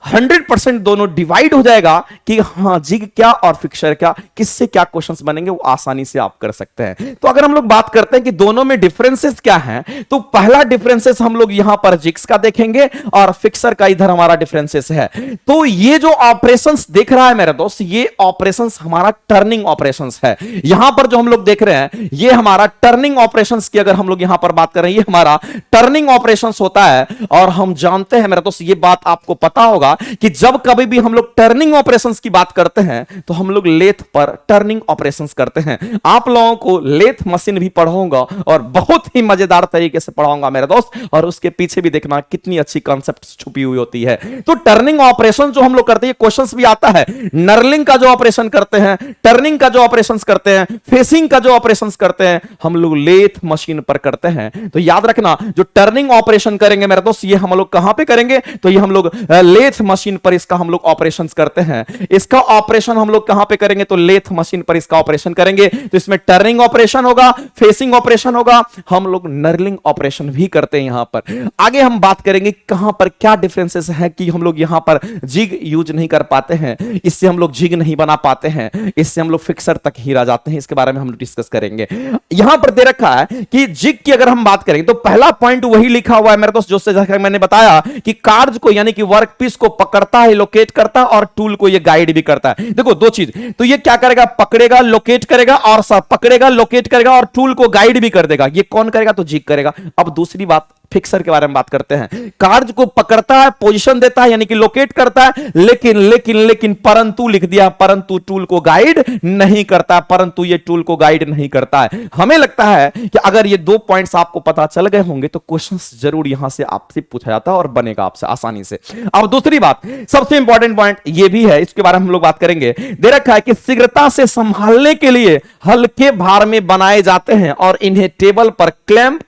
100% दोनों डिवाइड हो जाएगा कि हां जिग क्या और फिक्सर क्या, किससे क्या क्वेश्चंस बनेंगे, वो आसानी से आप कर सकते हैं। तो अगर हम लोग बात करते हैं कि दोनों में डिफरेंसेस क्या हैं, तो पहला डिफरेंसेस हम लोग यहां पर जिग्स का देखेंगे और फिक्सर का इधर हमारा डिफरेंसेस है। तो ये जो ऑपरेशंस देख रहा है मेरा दोस्त, ये ऑपरेशंस हमारा टर्निंग ऑपरेशंस है। यहां पर जो हम लोग देख रहे हैं ये हमारा टर्निंग ऑपरेशंस की अगर हम लोग यहां पर बात कर रहे हैं, ये हमारा टर्निंग ऑपरेशंस होता है। और हम जानते हैं मेरा दोस्त, ये बात आपको पता होगा कि जब कभी भी हम लोग टर्निंग ऑपरेशंस की बात करते हैं तो हम लोग लेथ पर टर्निंग ऑपरेशंस करते हैं। आप लोगों को लेथ मशीन भी पढ़ाऊंगा और बहुत ही मजेदार तरीके से पढ़ाऊंगा मेरे दोस्त, और उसके पीछे भी देखना कितनी अच्छी कॉन्सेप्ट छुपी हुई होती है। तो टर्निंग ऑपरेशन जो हम लोग करते हैं, क्वेश्चंस भी आता है, नर्लिंग का जो ऑपरेशन करते हैं, टर्निंग का जो ऑपरेशन करते हैं, फेसिंग का जो ऑपरेशन करते हैं, हम लोग लेथ मशीन पर करते हैं। तो याद रखना, जो टर्निंग ऑपरेशन करेंगे मेरे दोस्त, ये हम लोग कहां पे करेंगे, तो ये हम लोग लेथ मशीन पर इसका हम लोग ऑपरेशन करते हैं। इसका ऑपरेशन हम लोग कहां पे करेंगे, तो लेथ मशीन पर इसका ऑपरेशन करेंगे। तो इसमें टर्निंग ऑपरेशन होगा, फेसिंग ऑपरेशन होगा, हम लोग नर्लिंग ऑपरेशन भी करते हैं यहां पर। आगे हम बात करेंगे कहां पर क्या डिफरेंसेस है कि हम लोग यहां पर जिग यूज नहीं कर पाते हैं, इससे हम लोग जिग नहीं बना पाते हैं, इससे हम लोग फिक्सर तक ही रह जाते हैं। इसके बारे में हम लोग डिस्कस करेंगे। यहां पर दे रखा है कि जिग की अगर हम बात करेंगे तो पहला पॉइंट वही लिखा हुआ है मेरे दोस्त, जो मैंने बताया कि कार्ज को यानी कि वर्कपीस को पकड़ता है, लोकेट करता है, और टूल को ये गाइड भी करता है। देखो दो चीज, तो ये क्या करेगा, पकड़ेगा, लोकेट करेगा, और सब पकड़ेगा, लोकेट करेगा और टूल को गाइड भी कर देगा। ये कौन करेगा, तो जिग करेगा। अब दूसरी बात फिक्सर के बारे में बात करते हैं। कार्ड को पकड़ता है, पोजीशन देता है यानी कि लोकेट करता है, लेकिन लेकिन लेकिन परंतु लिख दिया, परंतु टूल को गाइड नहीं करता, परंतु ये टूल को गाइड नहीं करता है। हमें लगता है कि अगर ये 2 पॉइंट्स आपको पता चल गए होंगे तो क्वेश्चंस जरूर यहां से आपसे पूछा जाता है और बनेगा आपसे आसानी से। अब दूसरी बात, सबसे इंपॉर्टेंट पॉइंट ये भी है, इसके बारे में हम लोग बात करेंगे। दे रखा है कि शीघ्रता से संभालने के लिए हल्के भार में बनाए जाते हैं और इन्हें टेबल पर क्लैंप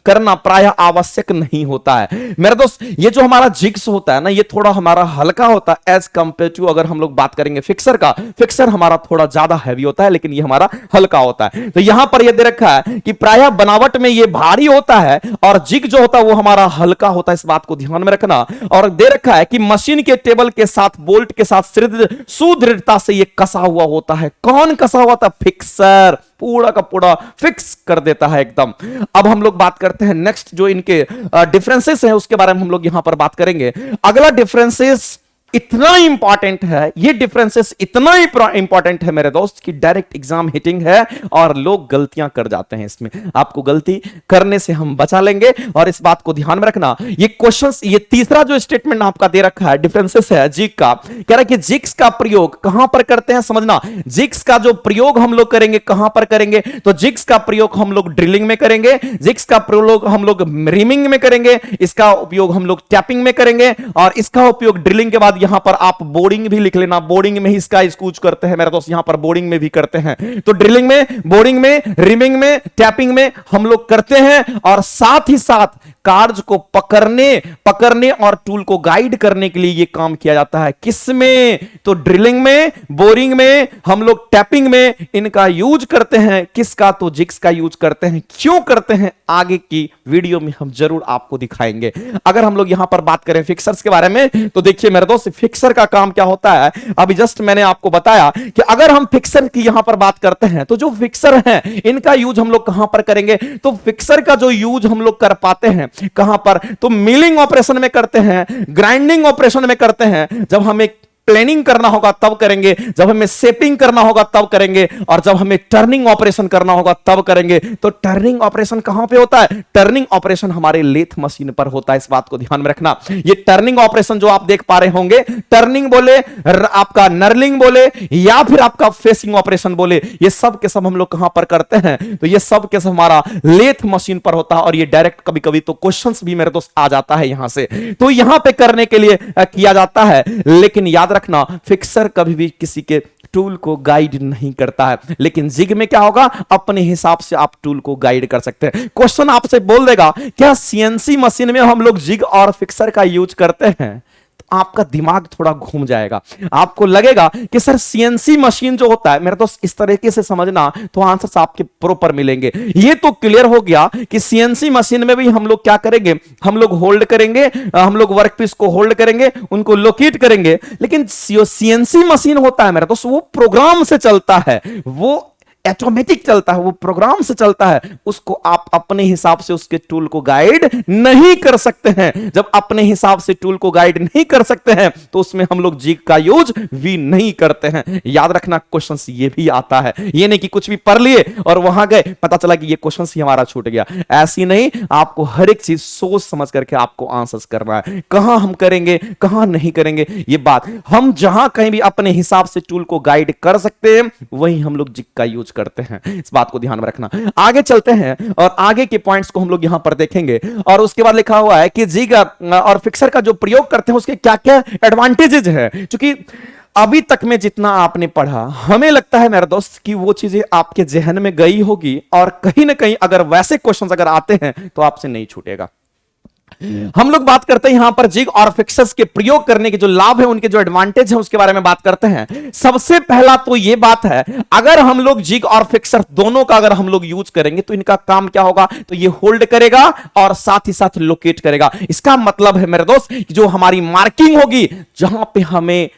करना प्रायः आवश्यक नहीं होता है। मेरे दोस्त, ये जो हमारा जिग्स होता है ना, ये थोड़ा हमारा हल्का होता है एज कंपेयर टू अगर हम लोग बात करेंगे फिक्सर का। फिक्सर हमारा थोड़ा ज्यादा हैवी होता है, लेकिन ये हमारा हल्का होता है। तो यहां पर ये दे रखा है कि प्रायः बनावट में ये भारी होता है और जिग जो होता है वो हमारा हल्का होता है, इस बात को ध्यान में रखना। और दे रखा है कि मशीन के टेबल के साथ बोल्ट के साथ सुदृढ़ता से ये कसा हुआ होता है। कौन कसा हुआ था? फिक्सर पूरा का पूरा फिक्स कर देता है एकदम। अब हम लोग बात करते हैं नेक्स्ट, जो इनके डिफरेंसेस हैं उसके बारे में हम लोग यहां पर बात करेंगे। अगला डिफरेंसेस इतना इंपॉर्टेंट है, ये डिफरेंसेस इतना ही इंपॉर्टेंट है मेरे दोस्त कि डायरेक्ट एग्जाम हिटिंग है और लोग गलतियां कर जाते हैं इसमें। आपको गलती करने से हम बचा लेंगे और इस बात को ध्यान में रखना। ये क्वेश्चंस, ये तीसरा जो स्टेटमेंट आपका दे रखा है डिफरेंसेस है जिग का, कह रहा है कि जिग्स का प्रयोग कहां पर करते हैं, समझना। जिग्स का जो प्रयोग हम लोग करेंगे कहां पर करेंगे, तो जिग्स का प्रयोग हम लोग ड्रिलिंग में करेंगे, जिग्स का प्रयोग हम लोग रिमिंग में करेंगे, इसका उपयोग हम लोग टैपिंग में करेंगे और इसका उपयोग ड्रिलिंग के बाद यहां पर आप बोरिंग भी लिख लेना। बोरिंग में ही इसका यूज करते हैं मेरे दोस्त, यहां पर बोरिंग में भी करते हैं। तो ड्रिलिंग में, बोरिंग में, रिमिंग में, टैपिंग में हम लोग करते हैं और साथ ही साथ कार्ड्स को पकड़ने और टूल को गाइड करने के लिए यह काम किया जाता है। किसमें? तो ड्रिलिंग में, बोरिंग में, हम लोग टैपिंग में इनका यूज करते हैं। किसका? तो जिग्स का यूज करते हैं। क्यों करते हैं आगे की वीडियो में हम जरूर आपको दिखाएंगे। अगर हम लोग यहां पर बात करें फिक्सर्स के बारे में, तो देखिए मेरे दोस्त, फिक्सर का काम क्या होता है, अभी जस्ट मैंने आपको बताया कि अगर हम फिक्सर की यहां पर बात करते हैं तो जो फिक्सर हैं इनका यूज हम लोग कहां पर करेंगे, तो फिक्सर का जो यूज हम लोग कर पाते हैं कहां पर, तो मिलिंग ऑपरेशन में करते हैं, ग्राइंडिंग ऑपरेशन में करते हैं। जब हमें प्लेनिंग करना होगा तब करेंगे, जब हमें शेपिंग करना होगा तब करेंगे, और जब हमें टर्निंग ऑपरेशन करना होगा तब करेंगे। तो टर्निंग ऑपरेशन कहां पे होता है? टर्निंग ऑपरेशन हमारे लेथ मशीन पर होता है, इस बात को ध्यान में रखना। ये टर्निंग ऑपरेशन जो आप देख पा रहे होंगे, टर्निंग बोले, आपका नर्लिंग बोले या फिर आपका फेसिंग ऑपरेशन बोले, ये सब के सब हम लोग कहां पर करते हैं, तो ये सब के सब हमारा लेथ मशीन पर होता है। और ये डायरेक्ट कभी कभी तो क्वेश्चंस भी मेरे दोस्त आ जाता है यहां से, तो यहां पे करने के लिए किया जाता है। लेकिन याद रखना, फिक्सर कभी भी किसी के टूल को गाइड नहीं करता है, लेकिन जिग में क्या होगा, अपने हिसाब से आप टूल को गाइड कर सकते हैं। क्वेश्चन आपसे बोल देगा क्या सीएनसी मशीन में हम लोग जिग और फिक्सर का यूज करते हैं, आपका दिमाग थोड़ा घूम जाएगा। आपको लगेगा कि सर सीएनसी मशीन जो होता है, मेरे दोस्त इस तरीके से समझना तो आंसर्स आपके प्रॉपर मिलेंगे। ये तो क्लियर हो गया कि सीएनसी मशीन में भी हम लोग क्या करेंगे, हम लोग होल्ड करेंगे, हम लोग वर्कपीस को होल्ड करेंगे, उनको लोकेट करेंगे। लेकिन सीएनसी मशीन होता है मेरे दोस्त, वो प्रोग्राम से चलता है, वो ऑटोमेटिक चलता है, वो प्रोग्राम से चलता है। उसको आप अपने हिसाब से उसके टूल को गाइड नहीं कर सकते हैं। जब अपने हिसाब से टूल को गाइड नहीं कर सकते हैं तो उसमें हम लोग जिग का यूज भी नहीं करते हैं। याद रखना, क्वेश्चंस ये भी आता है, ये नहीं कि कुछ भी पढ़ लिए और वहां गए पता चला कि ये क्वेश्चंस ही हमारा छूट गया। ऐसी नहीं, आपको हर एक चीज सोच समझ करके आपको आंसर्स करना है। कहां हम करेंगे, कहां नहीं करेंगे, ये बात हम जहां कहीं भी अपने हिसाब से टूल को गाइड कर सकते हैं वहीं हम लोग जिग का यूज करते हैं। इस बात को ध्यान में रखना। आगे चलते हैं और आगे के पॉइंट्स को हम लोग यहां पर देखेंगे। और उसके बाद लिखा हुआ है कि जिग और फिक्सर का जो प्रयोग करते हैं उसके क्या क्या एडवांटेजेस है। क्योंकि अभी तक में जितना आपने पढ़ा, हमें लगता है मेरे दोस्त कि वो चीजें आपके जहन में गई होगी और कहीं ना कहीं अगर वैसे क्वेश्चंस अगर आते हैं तो आपसे नहीं छूटेगा। हम लोग बात करते हैं यहां पर जिग और फिक्सर्स के प्रयोग करने के जो लाभ है, उनके जो एडवांटेज है उसके बारे में बात करते हैं। सबसे पहला तो यह बात है, अगर हम लोग जिग और फिक्सर दोनों का अगर हम लोग यूज करेंगे तो इनका काम क्या होगा, तो ये होल्ड करेगा और साथ ही साथ लोकेट करेगा। इसका मतलब है मेरे दोस्त जो हमारी मार्किंग होगी, जहां पे हमें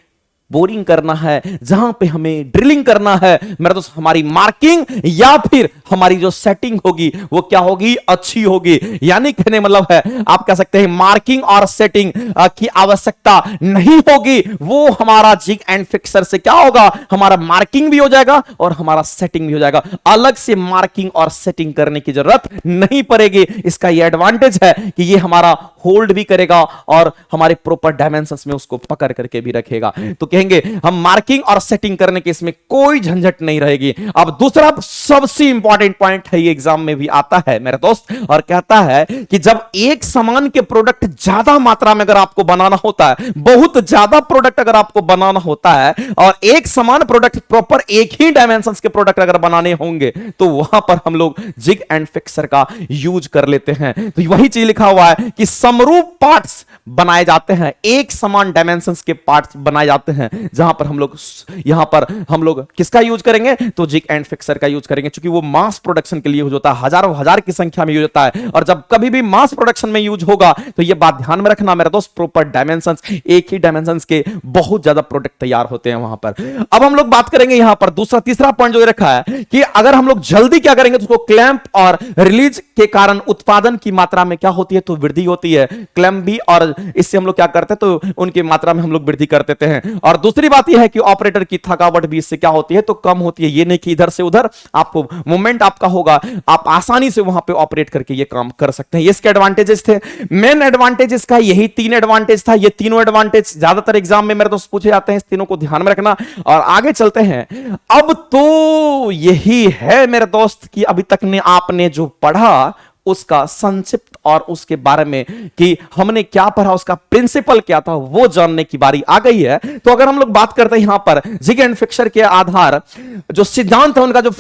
बोरिंग करना है, जहां पे हमें ड्रिलिंग करना है मेरे दोस्त, हमारी मार्किंग या फिर हमारी जो सेटिंग होगी वो क्या होगी, अच्छी होगी। यानी कहने मतलब है, आप कह सकते हैं मार्किंग और सेटिंग की आवश्यकता नहीं होगी, वो हमारा जिग एंड फिक्सर से क्या होगा, हमारा मार्किंग भी हो जाएगा और हमारा सेटिंग भी हो जाएगा। अलग से मार्किंग और सेटिंग करने की जरूरत नहीं पड़ेगी। इसका ये एडवांटेज है कि ये हमारा होल्ड भी करेगा और हमारे प्रॉपर डायमेंशंस में उसको पकड़ करके भी रखेगा। तो कहेंगे हम मार्किंग और सेटिंग करने के इसमें कोई झंझट नहीं रहेगी। अब दूसरा सबसे इंपॉर्टेंट पॉइंट है, ये एग्जाम में भी आता है मेरे दोस्त, और कहता है कि जब एक समान के प्रोडक्ट ज्यादा मात्रा में अगर आपको बनाना होता है, बहुत ज्यादा प्रोडक्ट अगर आपको बनाना होता है और एक समान प्रोडक्ट प्रॉपर एक ही डायमेंशंस के प्रोडक्ट अगर बनाने होंगे तो वहां पर हम लोग जिग एंड फिक्सर का यूज कर लेते हैं। तो वही चीज लिखा हुआ है कि समरूप पार्ट्स बनाए जाते हैं, एक समान डायमेंशंस के पार्ट्स बनाए जाते हैं, जहां पर हम लोग यहां पर हम लोग किसका यूज करेंगे, तो जिग एंड फिक्सर का यूज करेंगे, क्योंकि वो मास प्रोडक्शन के लिए यूज होता है, हजारों हजार की संख्या में यूज होता है। और जब कभी भी मास प्रोडक्शन में यूज होगा तो ये बात ध्यान में रखना मेरे दोस्त, प्रॉपर डायमेंशंस, एक ही डायमेंशंस के बहुत ज्यादा प्रोडक्ट तैयार होते हैं वहां पर। अब हम लोग बात करेंगे यहां पर दूसरा तीसरा पॉइंट जो रखा है कि अगर हम लोग जल्दी क्या करेंगे तो उसको क्लैंप और रिलीज के कारण उत्पादन की मात्रा में क्या होती है, तो वृद्धि होती है। क्लैंप भी, और इससे हम लोग क्या करते हैं तो उनकी मात्रा में हम लोग वृद्धि कर देते हैं। और दूसरी बात यह है कि ऑपरेटर की थकावट भी इससे क्या होती है, तो कम होती है। ये नहीं कि इधर से उधर आपको मूवमेंट आपका होगा, आप आसानी से वहां पे ऑपरेट करके ये काम कर सकते हैं। ये इसके एडवांटेजेस थे। मेन एडवांटेज इसका यही तीन एडवांटेज था। ये तीनों एडवांटेज ज्यादातर एग्जाम में मेरे दोस्त पूछे जाते हैं, इस तीनों को ध्यान में रखना। और आगे चलते हैं। अब तो यही है मेरे दोस्त कि अभी तक ने आपने जो पढ़ा उसका संक्षिप्त और उसके बारे में कि हमने क्या पढ़ा, उसका प्रिंसिपल क्या था, वो जानने की बारी आ गई है। तो अगर हम लोग बात करते हैं यहां पर जिग एंड फिक्सर के आधार जो सिद्धांत है, उनका जो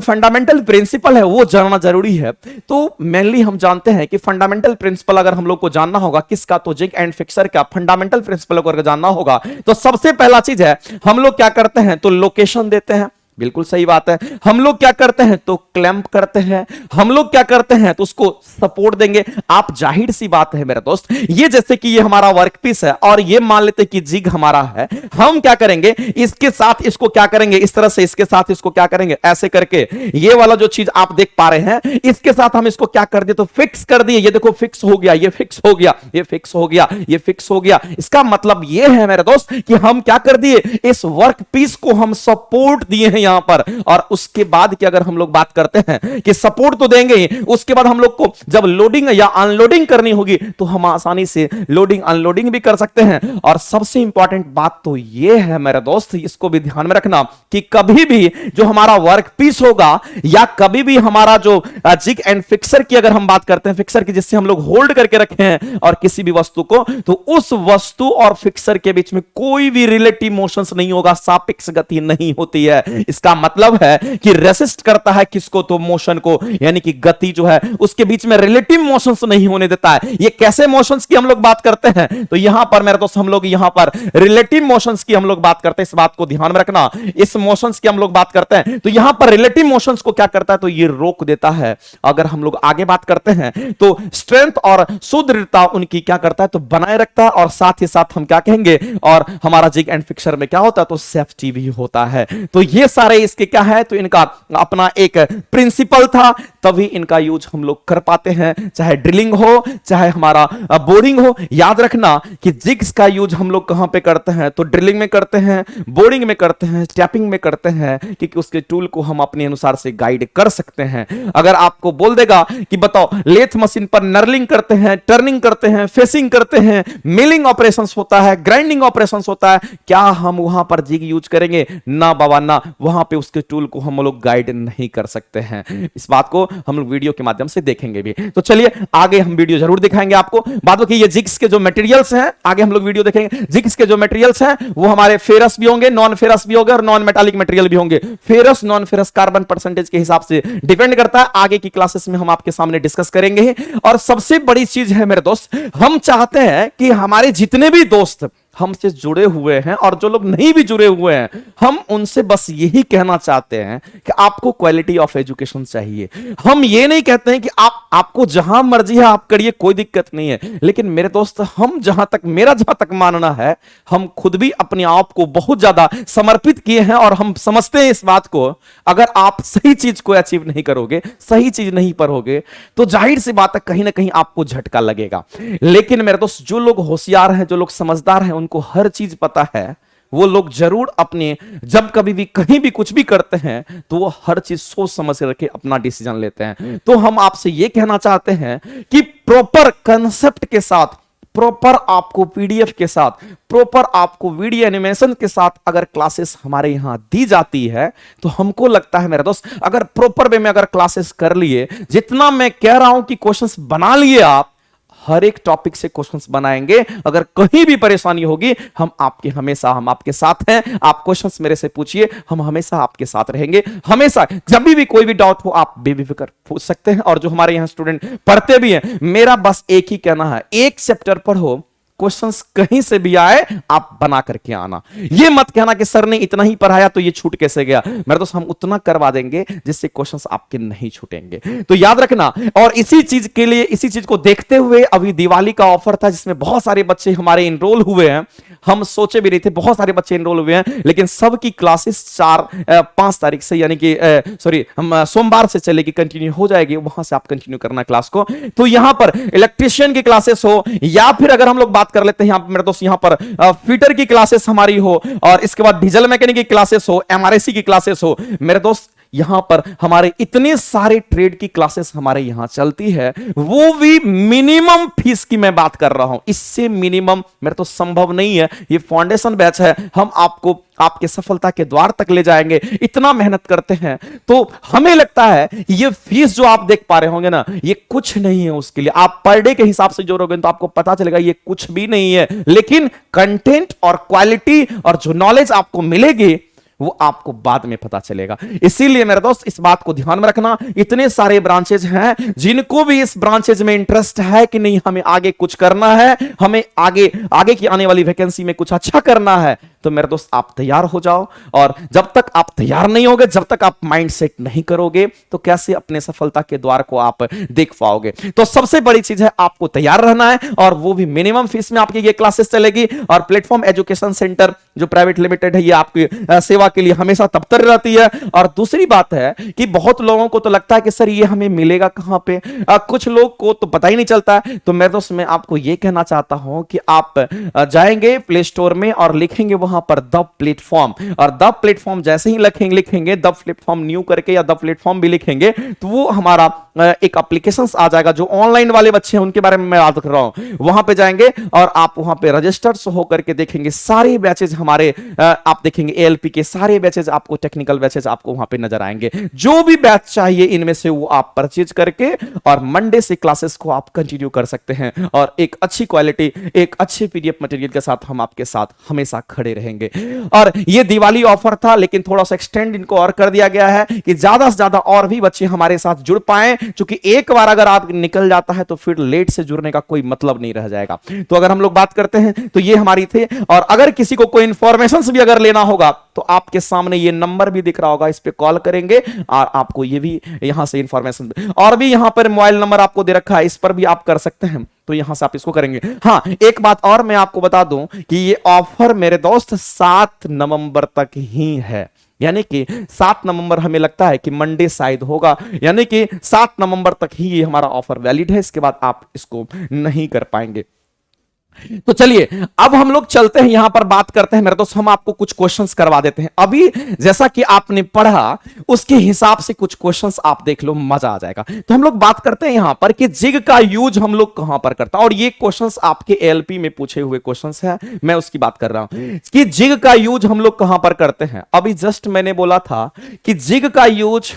फंडामेंटल प्रिंसिपल है वो जानना जरूरी है। तो मेनली हम जानते हैं कि फंडामेंटल प्रिंसिपल अगर हम लोग को जानना होगा किसका, तो जिग एंड फिक्सर का फंडामेंटल प्रिंसिपल अगर जानना होगा तो सबसे पहला चीज है हम लोग क्या करते हैं, तो लोकेशन देते हैं। बिल्कुल सही बात है। हम लोग क्या करते हैं, तो क्लैंप करते हैं। हम लोग क्या करते हैं, तो उसको सपोर्ट देंगे। आप जाहिर सी बात है मेरे दोस्त, ये जैसे कि ये हमारा वर्कपीस है और ये मान लेते हैं कि जिग हमारा है, हम क्या करेंगे, इसके साथ इसको क्या करेंगे, इस तरह से इसके साथ इसको क्या करेंगे, ऐसे करके ये वाला जो चीज आप देख पा रहे हैं इसके साथ हम इसको क्या कर दिए, तो फिक्स कर दिए। ये देखो फिक्स हो गया, ये फिक्स हो गया, ये फिक्स हो गया, ये फिक्स हो गया। इसका मतलब ये है मेरे दोस्त कि हम क्या कर दिए, इस वर्कपीस को हम सपोर्ट दिए हैं यहां पर। और उसके बाद की अगर हम लोग बात करते हैं कि सपोर्ट तो देंगे ही, उसके बाद हम लोग को जब लोडिंग या अनलोडिंग करनी होगी तो हम आसानी से लोडिंग अनलोडिंग भी कर सकते हैं। और सबसे इंपॉर्टेंट बात तो यह है मेरे दोस्त, इसको भी ध्यान में रखना कि कभी भी जो हमारा वर्कपीस होगा या कभी भी हमारा जो जिग एंड फिक्सर की अगर हम बात करते हैं, फिक्सर की जिससे हम लोग होल्ड करके रखे हैं और किसी भी वस्तु को, तो उस वस्तु और फिक्सर के बीच में कोई भी रिलेटिव मोशंस नहीं होगा, सापेक्ष गति नहीं होती है। इसका मतलब है कि रेसिस्ट करता है किसको, तो मोशन को, यानी कि गति जो है उसके बीच में रिलेटिव मोशंस नहीं होने देता है। ये कैसे मोशंस की हम लोग बात करते हैं, तो यहां पर मेरे दोस्त हम लोग यहां पर रिलेटिव मोशंस की हम लोग बात करते हैं। इस बात को ध्यान में रखना, इस मोशंस की हम लोग बात करते हैं तो यहां पर रिलेटिव मोशंस को क्या करता है, तो ये रोक देता है। अगर हम लोग आगे बात करते हैं तो स्ट्रेंथ और सुदृढ़ता उनकी क्या करता है, तो बनाए रखता है। और साथ ही साथ हम क्या कहेंगे, और हमारा जिग एंड फिक्सर में क्या होता है, तो सेफ्टी भी होता है। तो ये सारे इसके क्या है, तो इनका अपना एक प्रिंसिपल था, तभी इनका यूज हम लोग कर पाते हैं, चाहे ड्रिलिंग हो चाहे हमारा बोरिंग हो। याद रखना कि जिग्स का यूज हम लोग कहां पे करते हैं, तो ड्रिलिंग में करते हैं, बोरिंग में करते हैं, टैपिंग में करते हैं, क्योंकि उसके टूल को हम अपने अनुसार से गाइड कर सकते हैं। अगर आपको बोल देगा कि बताओ लेथ मशीन पर नर्लिंग करते हैं, टर्निंग करते हैं, फेसिंग करते हैं, मिलिंग ऑपरेशंस होता है, ग्राइंडिंग ऑपरेशंस होता है, क्या हम वहां पर जिग यूज करेंगे? ना बाबा ना, वहां पे उसके टूल को हम लोग गाइड नहीं कर सकते हैं। इस बात को हम लोग वीडियो के माध्यम से देखेंगे भी। तो चलिए आगे हम वीडियो जरूर दिखाएंगे आपको। बात हो कि ये जिग्स के जो मटेरियल्स हैं, आगे हम लोग वीडियो देखेंगे। जिग्स के जो मटेरियल्स हैं वो हमारे फेरस भी होंगे, नॉन फेरस भी होंगे और नॉन मेटालिक मटेरियल भी होंगे। Ferrous non ferrous carbon percentage के हिसाब से डिपेंड करता है। आगे की क्लासेस में हम आपके सामने डिस्कस करेंगे। और सबसे बड़ी चीज है मेरे दोस्त, हम चाहते हैं कि हमारे जितने भी दोस्त हमसे जुड़े हुए हैं और जो लोग नहीं भी जुड़े हुए हैं, हम उनसे बस यही कहना चाहते हैं कि आपको क्वालिटी ऑफ एजुकेशन चाहिए। हम ये नहीं कहते हैं कि आपको जहां मर्जी है आप करिए, कोई दिक्कत नहीं है, लेकिन मेरे दोस्त हम मेरा जहां तक मानना है, हम खुद भी अपने आप को बहुत ज्यादा समर्पित किए हैं और हम समझते हैं इस बात को, अगर आप सही चीज को अचीव नहीं करोगे, सही चीज नहीं पढ़ोगे, तो जाहिर सी बात है कहीं ना कहीं आपको झटका लगेगा। लेकिन मेरे दोस्त जो लोग होशियार हैं, जो लोग समझदार हैं, उनको हर चीज पता है, वो लोग जरूर अपने जब कभी भी कहीं भी कुछ भी करते हैं तो वो हर चीज सोच समझ करके अपना डिसीजन लेते हैं। तो हम आपसे ये कहना चाहते हैं कि प्रॉपर कंसेप्ट के साथ, प्रॉपर आपको पीडीएफ के साथ, प्रॉपर आपको वीडियो एनिमेशन के साथ अगर क्लासेस हमारे यहां दी जाती है, तो हमको लगता है मेरे दोस्त, अगर प्रॉपर वे में अगर क्लासेस कर लिए, जितना मैं कह रहा हूं कि क्वेश्चंस बना लिए, आप हर एक टॉपिक से क्वेश्चंस बनाएंगे, अगर कहीं भी परेशानी होगी हम आपके साथ हैं। आप क्वेश्चंस मेरे से पूछिए, हम हमेशा आपके साथ रहेंगे। हमेशा जब भी कोई भी डाउट हो आप बेफिक्र पूछ सकते हैं। और जो हमारे यहां स्टूडेंट पढ़ते भी हैं, मेरा बस एक ही कहना है, एक चैप्टर पढ़ो, क्वेश्चंस कहीं से भी आए आप बना करके आना। ये मत कहना कि सर ने इतना ही पढ़ाया तो ये छूट कैसे गया। मेरे दोस्त हम उतना करवा देंगे जिससे क्वेश्चंस आपके नहीं छूटेंगे, तो याद रखना। और इसी चीज के लिए, इसी चीज को देखते हुए अभी दिवाली का ऑफर था जिसमें बहुत सारे बच्चे हमारे इनरोल हुए हैं। हम सोचे भी नहीं थे, बहुत सारे बच्चे इनरोल हुए हैं, लेकिन सबकी क्लासेस 5 तारीख से, यानी कि हम सोमवार से चलेगी, कंटिन्यू हो जाएगी, वहां से आप कंटिन्यू करना क्लास को। तो यहां पर इलेक्ट्रिशियन की क्लासेस हो, या फिर अगर हम लोग बात कर लेते हैं यहां पर मेरे दोस्त, यहां पर फिटर की क्लासेस हमारी हो, और इसके बाद डीजल मैकेनिक की क्लासेस हो, एमआरएसी की क्लासेस हो, मेरे दोस्त यहां पर हमारे इतने सारे ट्रेड की क्लासेस हमारे यहां चलती है, वो भी मिनिमम फीस की मैं बात कर रहा हूं। इससे मिनिमम मेरे तो संभव नहीं है। ये फाउंडेशन बैच है, हम आपको आपके सफलता के द्वार तक ले जाएंगे, इतना मेहनत करते हैं। तो हमें लगता है ये फीस जो आप देख पा रहे होंगे ना, ये कुछ नहीं है। उसके लिए आप पर डे के हिसाब से जोड़ोगे तो आपको पता चलेगा ये कुछ भी नहीं है, लेकिन कंटेंट और क्वालिटी और जो नॉलेज आपको मिलेगी वो आपको बाद में पता चलेगा। इसीलिए मेरे दोस्त इस बात को ध्यान में रखना, इतने सारे ब्रांचेज हैं, जिनको भी इस ब्रांचेज में इंटरेस्ट है कि नहीं हमें आगे कुछ करना है, हमें आगे की आने वाली वैकेंसी में कुछ अच्छा करना है, तो मेरे दोस्त आप तैयार हो जाओ। और जब तक आप तैयार नहीं होगे, जब तक आप माइंड सेट नहीं करोगे, तो कैसे अपने सफलता के द्वार को आप देख पाओगे। तो सबसे बड़ी चीज है आपको तैयार रहना है, और वो भी मिनिमम फीस में आपकी ये क्लासेस चलेगी। और प्लेटफॉर्म एजुकेशन सेंटर जो प्राइवेट लिमिटेड है, ये आपकी सेवा के लिए हमेशा तत्पर रहती है। और दूसरी बात है कि बहुत लोगों को तो लगता है कि सर ये हमें मिलेगा कहां पे, कुछ लोग को तो पता ही नहीं चलता है। तो मेरे दोस्त मैं आपको ये कहना चाहता हूं कि आप जाएंगे प्ले स्टोर में और लिखेंगे वहां पर द प्लेटफॉर्म, और द प्लेटफॉर्म जैसे ही लिखेंगे द प्लेटफॉर्म न्यू करके, या द प्लेटफॉर्म भी लिखेंगे, तो वो हमारा एक एप्लीकेशन आ जाएगा। जो ऑनलाइन वाले बच्चे हैं उनके बारे में मैं बात कर रहा हूं, वहां पे जाएंगे और आप वहां पे रजिस्टर्ड होकर के देखेंगे सारे बैचेज हमारे, आप देखेंगे एएलपी के सारे बैचेज आपको, टेक्निकल बैचेज आपको वहां पे नजर आएंगे। जो भी बैच चाहिए इनमें से वो आप परचेज करके और मंडे से क्लासेस को आप कंटिन्यू कर सकते हैं। और एक अच्छी क्वालिटी, एक अच्छे पीडीएफ मटेरियल के साथ हम आपके साथ हमेशा खड़े रहेंगे। और ये दिवाली ऑफर था, लेकिन थोड़ा सा एक्सटेंड इनको और कर दिया गया है कि ज्यादा से ज्यादा और भी बच्चे हमारे साथ जुड़ पाए, क्योंकि एक बार अगर आप निकल जाता है तो फिर लेट से जुड़ने का कोई मतलब नहीं रह जाएगा। तो अगर हम लोग बात करते हैं तो ये हमारी थे। और अगर किसी को कोई इंफॉर्मेशन भी अगर लेना होगा तो आपके सामने ये नंबर भी दिख रहा होगा, इस पे कॉल करेंगे और आपको ये भी यहां से इंफॉर्मेशन, और भी यहां पर मोबाइल नंबर आपको दे रखा है, इस पर भी आप कर सकते हैं। तो यहां से आप इसको करेंगे। हाँ, एक बात और मैं आपको बता दूं कि ये ऑफर मेरे दोस्त 7 नवंबर तक ही है, यानी कि 7 नवंबर हमें लगता है कि मंडे शायद होगा, यानी कि 7 नवंबर तक ही ये हमारा ऑफर वैलिड है। इसके बाद आप इसको नहीं कर पाएंगे। तो चलिए अब हम लोग चलते हैं, यहां पर बात करते हैं मेरे दोस्त, हम आपको कुछ क्वेश्चंस करवा देते हैं। अभी जैसा कि आपने पढ़ा उसके हिसाब से कुछ क्वेश्चंस आप देख लो, मजा आ जाएगा। तो हम लोग बात करते हैं यहां पर कि जिग का यूज हम लोग कहां पर करता है, और ये क्वेश्चंस आपके एलपी में पूछे हुए क्वेश्चंस है, मैं उसकी बात कर रहा हूं कि जिग का यूज हम लोग कहां पर करते हैं। अभी जस्ट मैंने बोला था कि जिग का यूज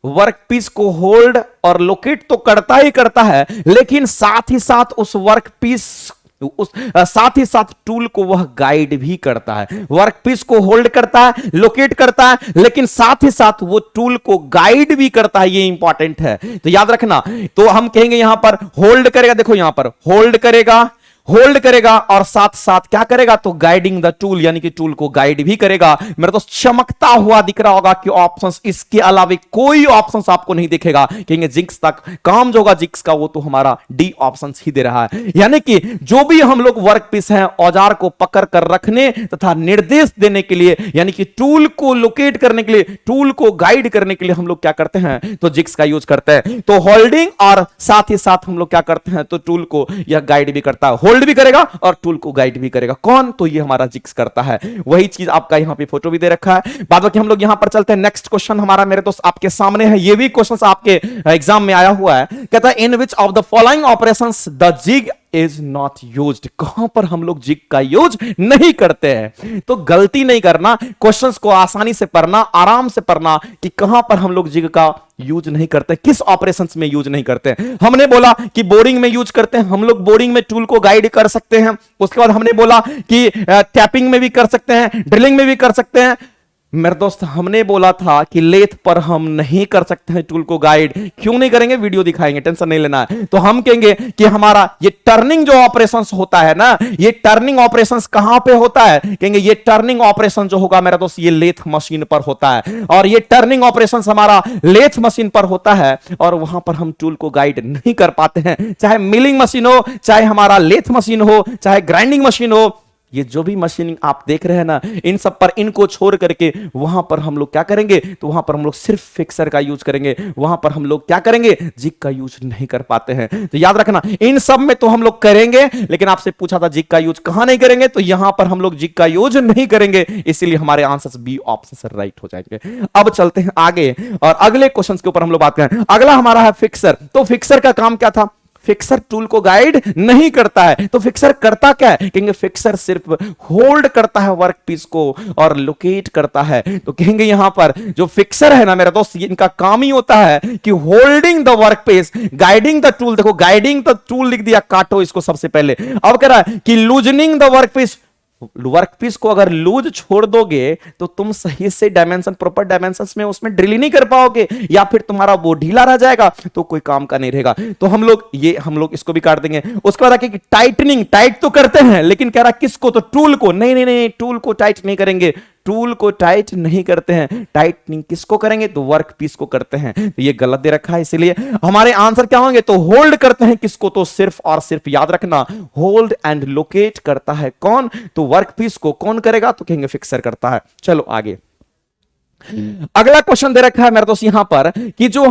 वर्कपीस को होल्ड और लोकेट तो करता ही करता है, लेकिन साथ ही साथ उस वर्कपीस साथ ही साथ टूल को वह गाइड भी करता है। वर्कपीस को होल्ड करता है, लोकेट करता है, लेकिन साथ ही साथ वो टूल को गाइड भी करता है। ये इंपॉर्टेंट है, तो याद रखना। तो हम कहेंगे यहां पर होल्ड करेगा, देखो यहां पर होल्ड करेगा, होल्ड करेगा और साथ साथ क्या करेगा, तो गाइडिंग द टूल, यानी कि टूल को गाइड भी करेगा। मेरे दोस्त चमकता हुआ दिख रहा होगा कि ऑप्शंस, इसके अलावा कोई ऑप्शंस आपको नहीं दिखेगा। कहेंगे जिग्स तक काम जो होगा जिग्स का, वो तो हमारा डी ऑप्शंस ही दे रहा है। यानी कि जो भी हम लोग वर्क पीस है, औजार को पकड़ कर रखने तथा निर्देश देने के लिए, यानी कि टूल को लोकेट करने के लिए, टूल को गाइड करने के लिए हम लोग क्या करते हैं, तो जिग्स का यूज करते हैं। तो होल्डिंग और साथ ही साथ हम लोग क्या करते हैं, तो टूल को यह गाइड भी करता है, होल्ड भी करेगा और टूल को गाइड भी करेगा। कौन, तो ये हमारा जिग्स करता है। वही चीज आपका यहां पे फोटो भी दे रखा है। बाद बाकी हम लोग यहां पर चलते हैं। नेक्स्ट क्वेश्चन हमारा मेरे दोस्त आपके सामने है। ये भी क्वेश्चन आपके एग्जाम में आया हुआ है। कहता है in which of the following operations the jig is not used. कहां पर हम लोग जिग का यूज नहीं करते हैं। तो गलती नहीं करना, क्वेश्चंस को आसानी से पढ़ना, आराम से पढ़ना कि कहां पर हम लोग जिग का यूज नहीं करते, किस ऑपरेशंस में यूज नहीं करते। हमने बोला कि बोरिंग में यूज करते हैं, हम लोग बोरिंग में टूल को गाइड कर सकते हैं। उसके बाद हमने बोला कि टैपिंग में भी कर सकते हैं, ड्रिलिंग में भी कर सकते हैं। मेरे दोस्त हमने बोला था कि लेथ पर हम नहीं कर सकते हैं टूल को गाइड। क्यों नहीं करेंगे, वीडियो दिखाएंगे, टेंशन नहीं लेना है। तो हम कहेंगे कि हमारा ये टर्निंग जो ऑपरेशंस होता है ना, ये टर्निंग ऑपरेशंस कहां पे होता है, कहेंगे ये टर्निंग ऑपरेशन जो होगा मेरा दोस्त, ये लेथ मशीन पर होता है। और ये टर्निंग ऑपरेशंस हमारा लेथ मशीन पर होता है और वहां पर हम टूल को गाइड नहीं कर पाते हैं। चाहे मिलिंग मशीन हो, चाहे हमारा लेथ मशीन हो, चाहे ग्राइंडिंग मशीन हो, ये जो भी मशीनिंग आप देख रहे हैं ना, इन सब पर इनको छोड़ करके वहां पर हम लोग क्या करेंगे, तो वहां पर हम लोग सिर्फ फिक्सर का यूज करेंगे। वहां पर हम लोग क्या करेंगे, जिग का यूज नहीं कर पाते हैं। तो याद रखना, इन सब में तो हम लोग करेंगे, लेकिन आपसे पूछा था जिग का यूज कहां नहीं करेंगे, तो यहां पर हम लोग जिग का यूज नहीं करेंगे। इसीलिए हमारे आंसर बी ऑप्शन राइट हो जाएंगे। अब चलते हैं आगे और अगले क्वेश्चन के ऊपर हम लोग बात करें। अगला हमारा है फिक्सर। तो फिक्सर का काम क्या था, फिक्सर टूल को गाइड नहीं करता है। तो फिक्सर करता क्या है, कहेंगे फिक्सर सिर्फ होल्ड करता है वर्क पीस को और लोकेट करता है। तो कहेंगे यहां पर जो फिक्सर है ना मेरा दोस्त, इनका काम ही होता है कि holding the work piece, guiding the tool. देखो गाइडिंग द टूल लिख दिया, काटो इसको सबसे पहले। अब कह रहा है कि loosening the work piece, workpiece को अगर लूज छोड़ दोगे तो तुम सही से डायमेंशन, प्रॉपर डायमेंशंस में उसमें ड्रिल ही नहीं कर पाओगे, या फिर तुम्हारा वो ढीला रह जाएगा, तो कोई काम का नहीं रहेगा। तो हम लोग इसको भी काट देंगे। उसके बाद कि टाइटनिंग, टाइट तो करते हैं, लेकिन कह रहा किसको, तो टूल को। नहीं नहीं नहीं, टूल को टाइट नहीं करेंगे, टूल को टाइट नहीं करते हैं। टाइटनिंग किसको करेंगे, तो वर्क पीस को करते हैं। तो ये गलत दे रखा है, इसलिए हमारे आंसर क्या होंगे, तो होल्ड करते हैं किसको, तो सिर्फ और सिर्फ याद रखना, होल्ड एंड लोकेट करता है कौन, तो वर्क पीस को। कौन करेगा, तो कहेंगे फिक्सर करता है। चलो आगे अगला क्वेश्चन दे रखा है मेरे दोस्त यहां पर कि जो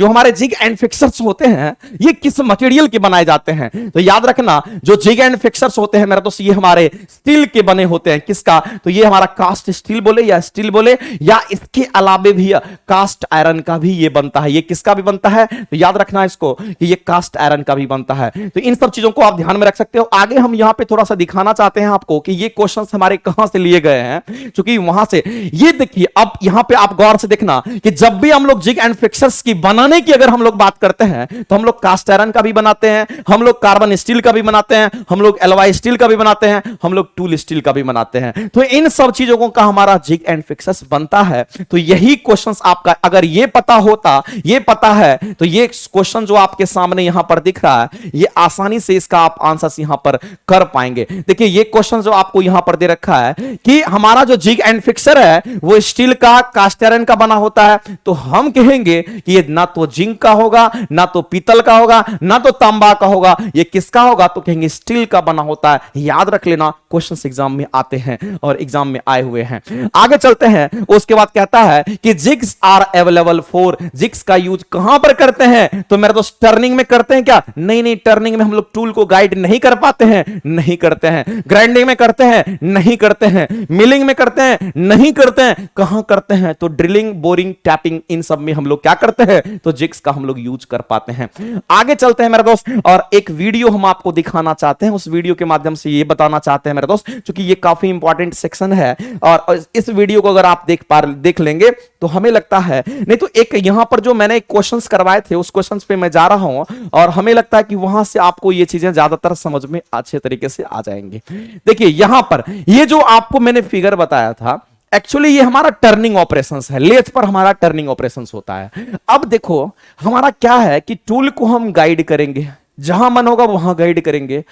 हमारे जिग एंड फिक्सर्स होते हैं, ये किस मटेरियल के बनाए जाते हैं। तो याद रखना, जो जिग एंड फिक्सर्स होते हैं मेरे दोस्त, ये हमारे स्टील के बने होते हैं। किसका, तो ये हमारा कास्ट स्टील बोले या स्टील बोले, या इसके अलावे भी कास्ट आयरन का भी ये बनता है। ये किसका भी बनता है, तो याद रखना इसको कि ये कास्ट आयरन का भी बनता है। तो इन सब चीजों को आप ध्यान में रख सकते हो। आगे हम यहां पे थोड़ा सा दिखाना चाहते हैं आपको कि ये क्वेश्चंस हमारे कहां से लिए गए हैं, क्योंकि वहां से ये देखिए, अब यहां पे आप गौर से देखना कि जब भी हम लोग जिग एंड फिक्सर्स की बनाने की अगर हम लोग बात करते हैं, तो हम लोग कास्ट आयरन का भी बनाते हैं, हम लोग कार्बन स्टील का भी बनाते हैं, हम लोग एलवाई स्टील का भी बनाते हैं, हम लोग टूल स्टील का भी बनाते हैं। तो इन सब चीजों का हमारा जिग एंड फिक्सर्स बनता है। तो यही क्वेश्चंस आपका अगर ये पता होता, ये पता है, तो ये क्वेश्चन जो आपके सामने यहां पर दिख रहा है, ये आसानी से इसका आप आंसर यहां पर कर पाएंगे। देखिए ये क्वेश्चन जो आपको यहां पर दे रखा है कि हमारा जो जिग एंड फिक्सर है वो स्टील का, कास्ट आयरन का बना होता है। तो हम कहेंगे कि ये ना तो जिंक का होगा, ना तो पीतल का होगा, ना तो तांबा का होगा, ये किसका होगा, तो कहेंगे स्टील का बना होता है। याद रख लेना, क्वेश्चंस एग्जाम में आते हैं और एग्जाम में आए हुए हैं। आगे चलते हैं। उसके बाद कहता है कि jigs are available for, jigs का यूज कहां पर करते हैं, तो मेरे दोस्त टर्निंग में करते हैं क्या, नहीं नहीं, टर्निंग में हम लोग टूल को गाइड नहीं कर पाते हैं, नहीं करते हैं। ग्राइंडिंग में करते हैं, नहीं करते हैं। मिलिंग में करते हैं, नहीं करते हैं। कहां करते हैं, तो ड्रिलिंग, बोरिंग, टैपिंग, इन सब में हम लोग क्या करते हैं, तो जिग्स का हम लोग यूज कर पाते हैं। आगे चलते हैं मेरे दोस्त, और एक वीडियो हम आपको दिखाना चाहते हैं। उस वीडियो के माध्यम से ये बताना चाहते हैं मेरे दोस्त, क्योंकि ये काफी इंपॉर्टेंट सेक्शन है, और इस वीडियो को अगर आप देख लेंगे तो हमें लगता है, नहीं तो एक यहां पर जो मैंने क्वेश्चंस करवाए थे, उस क्वेश्चंस पे मैं जा रहा हूं, और हमें लगता है कि वहां से आपको ये चीजें ज्यादातर समझ में अच्छे तरीके से आ जाएंगी। देखिए यहां पर ये जो आपको मैंने फिगर बताया था, एक्चुअली ये हमारा टर्निंग ऑपरेशंस है। लेथ पर हमारा टर्निंग ऑपरेशंस होता है। अब देखो हमारा क्या है कि टूल को हम गाइड करेंगे, जहां मन होगा वहां गाइड करेंगे।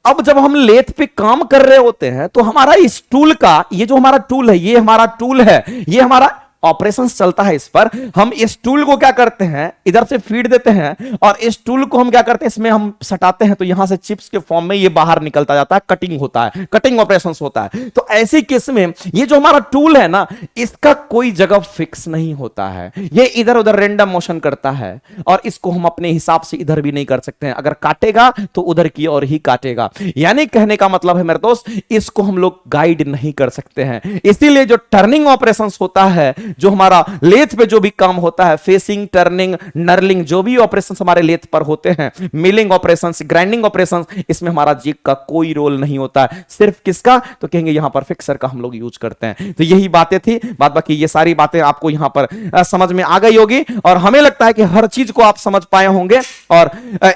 अब जब हम लेथ पे काम कर रहे होते हैं तो हमारा इस टूल का, ये जो हमारा टूल है, ये हमारा टूल है, ये हमारा ऑपरेशंस चलता है इस पर। हम इस टूल को क्या करते हैं, इधर से फीड देते हैं और इस टूल को हम क्या करते हैं, इसमें हम सटाते हैं तो यहां से चिप्स के फॉर्म में ये बाहर निकलता जाता है, कटिंग होता है, कटिंग ऑपरेशंस होता है। तो ऐसी केस में ये जो हमारा टूल है ना, इसका कोई जगह फिक्स नहीं होता है, ये इधर उधर रेंडम मोशन करता है और इसको हम अपने हिसाब से इधर भी नहीं कर सकते हैं। अगर काटेगा तो उधर की ओर ही काटेगा। यानी कहने का मतलब है मेरे दोस्त, इसको हम लोग गाइड नहीं कर सकते हैं। इसीलिए जो टर्निंग ऑपरेशंस होता है, जो हमारा लेथ पे जो भी काम होता है, फेसिंग, टर्निंग, नर्लिंग, जो भी ऑपरेशंस हमारे लेथ पर होते हैं, मिलिंग ऑपरेशंस, ग्राइंडिंग ऑपरेशंस, इसमें हमारा जिग का कोई रोल नहीं होता है। सिर्फ किसका, तो कहेंगे यहां पर फिक्सर का हम लोग यूज करते हैं। तो यही बातें थी, बाद बाकी ये सारी बातें आपको यहां पर समझ में आ गई होगी और हमें लगता है कि हर चीज को आप समझ पाए होंगे। और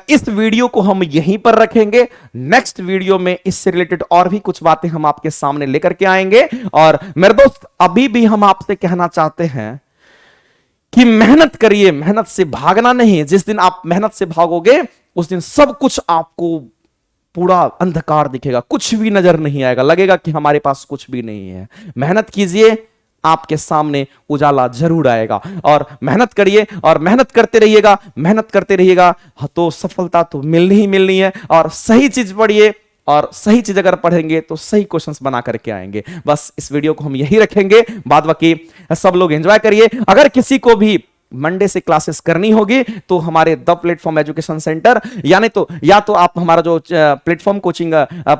इस वीडियो को हम यहीं पर रखेंगे। नेक्स्ट वीडियो में इससे रिलेटेड और भी कुछ बातें हम आपके सामने लेकर के आएंगे। और मेरे दोस्त, अभी भी हम आपसे कहना चाहते हैं कि मेहनत करिए, मेहनत से भागना नहीं। जिस दिन आप मेहनत से भागोगे उस दिन सब कुछ आपको पूरा अंधकार दिखेगा, कुछ भी नजर नहीं आएगा, लगेगा कि हमारे पास कुछ भी नहीं है। मेहनत कीजिए, आपके सामने उजाला जरूर आएगा। और मेहनत करिए और मेहनत करते रहिएगा, मेहनत करते रहिएगा तो सफलता तो मिलनी ही मिलनी है। और सही चीज पढ़िए और सही चीज अगर पढ़ेंगे तो सही क्वेश्चंस बना करके आएंगे। बस इस वीडियो को हम यही रखेंगे, बाद बाकी सब लोग एंजॉय करिए। अगर किसी को भी मंडे से क्लासेस करनी होगी तो हमारे द प्लेटफॉर्म एजुकेशन सेंटर, यानी तो या तो आप हमारा जो प्लेटफॉर्म कोचिंग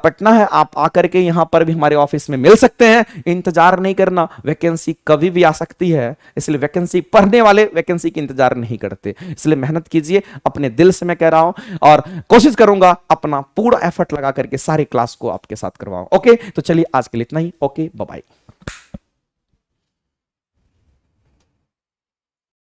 पटना है, आप आकर के यहां पर भी हमारे ऑफिस में मिल सकते हैं। इंतजार नहीं करना, वैकेंसी कभी भी आ सकती है, इसलिए वैकेंसी पढ़ने वाले वैकेंसी की इंतजार नहीं करते। इसलिए मेहनत कीजिए, अपने दिल से मैं कह रहा हूं, और कोशिश करूंगा अपना पूरा एफर्ट लगा करके सारी क्लास को आपके साथ करवाऊं। ओके, तो चलिए आज के लिए इतना ही। Okay, bye bye.